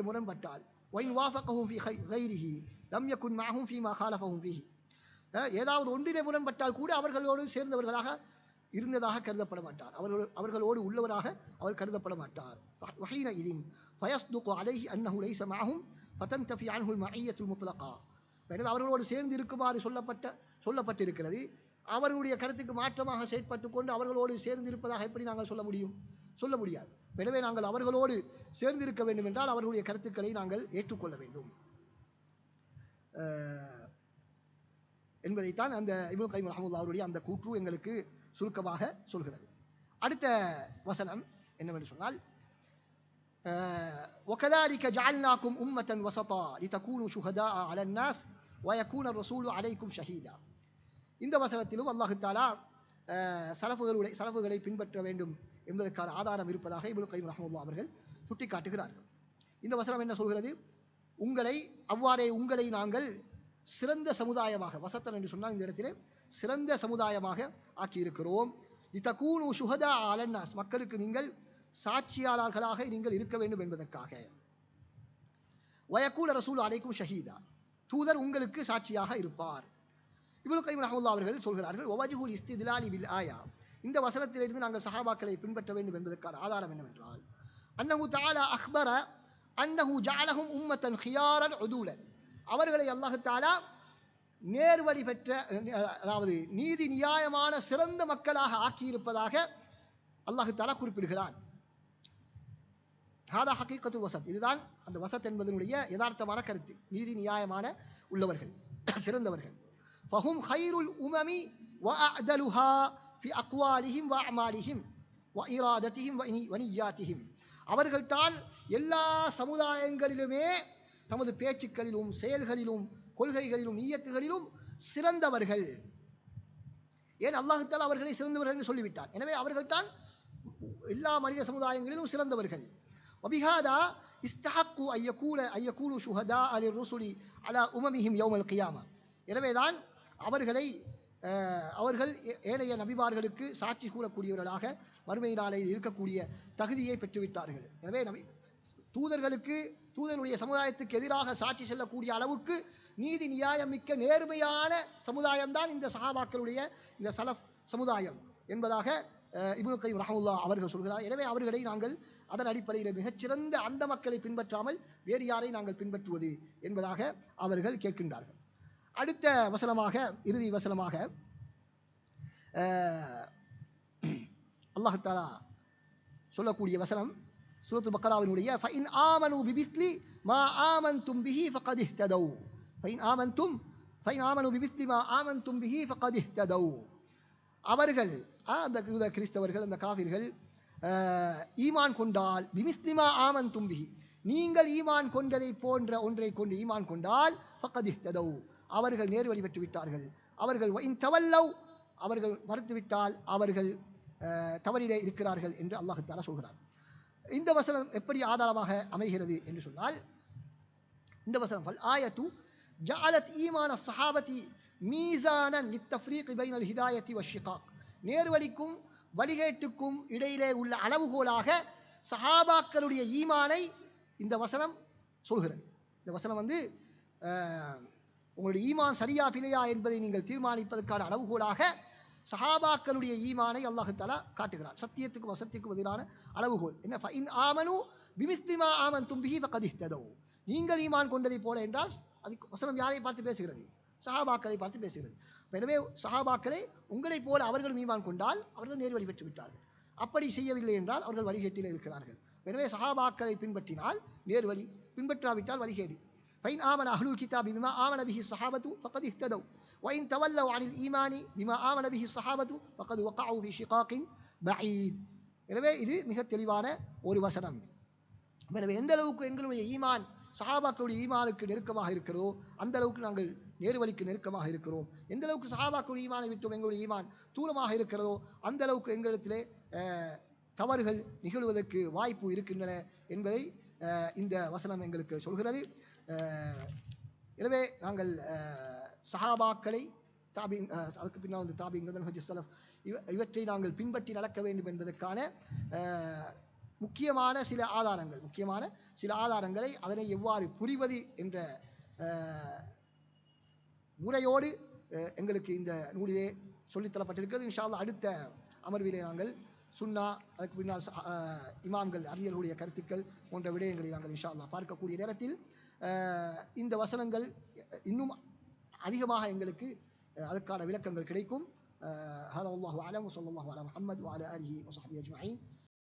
முரண்பட்டால் வைன் வாஃபகஹும் ஃபீ கைரிஹி லம் யகுன் மஅஹும் ஃபீமா ஹாலஃபஹும் ஃபீஹி, ஏதாவது ஒன்றிலே முரண்பட்டால் கூட அவர்களோடு சேர்ந்தவர்களாக இருந்ததாக கருதப்பட மாட்டார், அவர்களோடு உள்ளவராக அவர் கருதப்பட மாட்டார். வஹீன இதின் ஃபயஸ்துகு அலைஹி அன்னஹு லைஸ மஅஹும் ஃபதன்தஃபி அன்ஹுல் மஅய்யத்துல் முத்லகா, எனவே அவர்களோடு சேர்ந்து இருக்குமாறு சொல்லப்பட்டிருக்கிறது. அவர்களுடைய கருத்துக்கு மாற்றமாக செயற்பட்டு கொண்டு அவர்களோடு சேர்ந்திருப்பதாக எப்படி நாங்கள் சொல்ல முடியாது. எனவே நாங்கள் அவர்களோடு சேர்ந்திருக்க வேண்டும் என்றால் அவர்களுடைய கருத்துக்களை நாங்கள் ஏற்றுக்கொள்ள வேண்டும் என்பதைத்தான் அந்த இப்னு கய்யிம் ரஹ்மத்துல்லாஹி அவருடைய அந்த கூற்று எங்களுக்கு சுருக்கமாக சொல்கிறது. அடுத்த வசனம் என்னவென்று சொன்னால், وَكَذَلِكَ جَعَلْنَاكُمْ أُمَّةً وَسَطًا لِتَكُونُوا شُهَدَاءَ عَلَى النَّاسِ وَيَكُونَ الرَّسُولُ عَلَيْكُمْ شَهِيدًا. இந்த வசனத்திலும் அல்லாஹ் தஆலா சலஃபுகளை பின்பற்ற வேண்டும் என்பதற்கான ஆதாரம் இருப்பதாக இப்னு கய்யிம் ரஹ்மத்துல்லாஹி அவர்கள் சுட்டிக்காட்டுகிறார்கள். இந்த வசனம் என்ன சொல்கிறது? உங்களை நாங்கள் சிறந்த சமுதாயமாக, வசத்தன் என்று சொன்னால் இந்த இடத்திலே சிறந்த சமுதாயமாக ஆக்கியிருக்கிறோம். லிதகூனு ஷுஹதா அலன்னாஸ், மக்களுக்கு நீங்கள் சாட்சியாளர்களாக நீங்கள் இருக்க வேண்டும் என்பதற்காக. வயக்கூன ரசூல் அலைக்கும் ஷஹீதா, தூதர் உங்களுக்கு சாட்சியாக இருப்பார். இப்னு கய்யிம் ரஹ்மத்துல்லாஹி அவர்கள் சொல்கிறார்கள், வவஜ்ஹுல் இஸ்தித்லாலி பில் ஆயா, இந்த வசனத்திலிருந்து நாங்கள் சஹாபாக்களை பின்பற்ற வேண்டும் என்பதற்கான ஆதாரம் என்னவென்றால், அன்னஹு தஆலா அக்பர அன்னஹு ஜஅலஹும் உம்மத்தன் ஹியாரன் உதூலன், அவர்களை அல்லாஹ் தஆலா நேர்வழி பெற்ற, அதாவது நீதி நியாயமான சிறந்த மக்களாக ஆக்கியிருப்பதாக அல்லாஹ் தஆலா குறிப்பிடுகிறான். ஹாதா ஹகீகத்துல் வசத், இதுதான் அந்த வசத் என்பதனுடைய யதார்த்தமான கருத்து, நீதி நியாயமான உள்ளவர்கள், சிறந்தவர்கள். ஃபஹும் ஹைருல் உமமி வ அஅதலுஹா ஃபி அக்வாலிஹிம் வ அமாலிஹிம் வ இராதத்திஹிம் வ நிய்யாத்திஹிம். அவர்கள்தான் எல்லா சமுதாயங்களிலுமே தமது பேச்சுக்களிலும் செயல்களிலும் கொள்கைகளிலும் நீயத்துகளிலும் சிறந்தவர்கள். ஏன் அல்லாஹ் தஆலா அவர்களை சிறந்தவர்கள் என்று சொல்லிவிட்டார். எனவே அவர்கள்தான் எல்லா மனித சமுதாயங்களிலும் சிறந்தவர்கள். وبهذا استحقوا أن يكونوا شهداء للرسل على أممهم يوم القيامة. எனவேதான் அவர்கள் ஏனைய நபிமார்களுக்கு சாட்சி கூறக்கூடியவர்களாக மறுமை நாளையில் இருக்கக்கூடிய தகுதியை பெற்றுவிட்டார்கள். எனவே தூதருடைய சமுதாயத்துக்கு எதிராக சாட்சி செல்லக்கூடிய அளவுக்கு நீதி நியாயம் மிக்க நேர்மையான சமுதாயம்தான் இந்த சஹாபாக்களுடைய இந்த சலஃப் சமுதாயம் என்பதாக இப்னு கைம் ரஹ்மத்துல்லாஹ் அவர்கள் சொல்கிறார். எனவே அவர்களை நாங்கள் அதன் அடிப்படையில் மிகச்சிறந்த அந்த மக்களை பின்பற்றாமல் வேறு யாரை நாங்கள் பின்பற்றுவது என்பதாக அவர்கள் கேட்கின்றார்கள். அடுத்த வசனமாக, இறுதி வசனமாக அல்லாஹ் தஆலா சொல்லக்கூடிய வசனம் சூரத்துல் பக்ராவினுடைய ஃபஇன் ஆமனு பிமிஸ்லி மா ஆமன்தும் பிஹி ஃபகத் இஹ்ததவ். ஃபஇன் ஆமனு பிமிஸ்லி மா ஆமன்தும் பிஹி ஃபகத் இஹ்ததவ். அவர்கள் அந்த கிறிஸ்தவர்கள், அந்த காஃபிர்கள் ஈமான் கொண்டால், பிமிஸ்லி மா ஆமன்தும் பிஹி, நீங்கள் ஈமான் கொண்டதை போன்ற ஒன்றை கொண்டு ஈமான் கொண்டால், ஃபகத் இஹ்ததவ், அவர்கள் நேர்வழி பெற்று விட்டார்கள். அவர்கள் வஇன் தவல்லவ், அவர்கள் மறுத்துவிட்டால் அவர்கள் தவறிலே இருக்கிறார்கள் என்று அல்லாஹ் தஆலா சொல்கிறார். இந்த வசனம் எப்படி ஆதாரமாக அமைகிறது என்று சொன்னால், இந்த வசனம் ஃபல் ஆயத்து ஜஅலத் ஈமான ஸஹாபதி மீசானன் லித்தஃப்ரீக் பைனல் ஹிதாயத்தி வஷ்ஷிகாக். நேர்வழிக்கும் வழிகேட்டுக்கும் இடையிலே உள்ள அளவுகோலாக சஹாபாக்களுடைய ஈமானை இந்த வசனம் சொல்கிறது. இந்த வசனம் உங்களுடைய ஈமான் சரியா பிழையா என்பதை நீங்கள் தீர்மானிப்பதற்கான அளவுகோலாக சஹாபாக்களுடைய ஈமானை அல்லாஹ் தஆலா காட்டுகிறார். சத்தியத்துக்கும் அசத்தியத்துக்கும் எதிரான அளவுகோல் என்ன? ஃபஇன் ஆமனு பிமிஸ்லி மா ஆமன்தும் பிஹி ஃபகத் இஹ்ததவ். நீங்கள் ஈமான் கொண்டதை போல என்றால் அது வசனம் யாரை பார்த்து பேசுகிறது? சஹாபாக்களை பார்த்து பேசுகிறது. எனவே சஹாபாக்களை உங்களைப் போல அவர்களும் ஈமான் கொண்டால் அவர்கள் நேர்வழி பெற்று விட்டார்கள். அப்படி செய்யவில்லை என்றால் அவர்கள் வழிகேட்டில் இருக்கிறார்கள். எனவே சஹாபாக்களை பின்பற்றினால் நேர்வழி, பின்பற்றாவிட்டால் வழிகேடு. فإن آمن أهل الكتاب بما آمن به الصحابة فقد اهتدوا وإن تولوا عن الإيمان بما آمن به الصحابة فقد وقعوا في شقاق بعيد. எனவே இது மிக தெளிவான ஒரு வசனம். எனவே எந்த அளவுக்கு எங்களுடைய ஈமான் சஹாபாக்களுடைய ஈமானுக்கு நெருக்கமாக இருக்கிறதோ அந்த அளவுக்கு நாங்கள் நேர்வழிக்கு நெருக்கமாக இருக்கிறோம். எந்த அளவுக்கு சஹாபாக்களுடைய ஈமானை விட்டும் எங்களுடைய ஈமான் தூரமாக இருக்கிறதோ அந்த அளவுக்கு எங்களிடத்திலே தவறுகள் நிகழ்வதற்கு வாய்ப்பு இருக்கின்றன என்பதை இந்த வசனம் எங்களுக்கு சொல்கிறது. எனவே நாங்கள் சஹாபாக்களை அதுக்கு பின்னால் தாபீங்கள் மன்ஹஜ் ஸலஃப் இவற்றை நாங்கள் பின்பற்றி நடக்க வேண்டும் என்பதற்கான முக்கியமான சில ஆதாரங்களை அதனை எவ்வாறு புரிவது என்ற முறையோடு எங்களுக்கு இந்த நூலிலே சொல்லித்தரப்பட்டிருக்கிறது. இன்ஷா அல்லாஹ் அடுத்த அமர்விலே நாங்கள் சுன்னா, அதுக்கு பின்னால் இமாம்கள் அறிஞர்களுடைய கருத்துக்கள் போன்ற விடயங்களை நாங்கள் இன்ஷா அல்லாஹ் பார்க்கக்கூடிய நேரத்தில் இந்த வசனங்கள் இன்னும் அதிகமாக எங்களுக்கு அதற்கான விளக்கங்கள் கிடைக்கும். ஹதா வல்லாஹு அலம் வ ஸல்லல்லாஹு அலா முஹம்மத் வ அலா ஆலிஹி வ ஸஹ்பிஹி அஜ்மஈன்.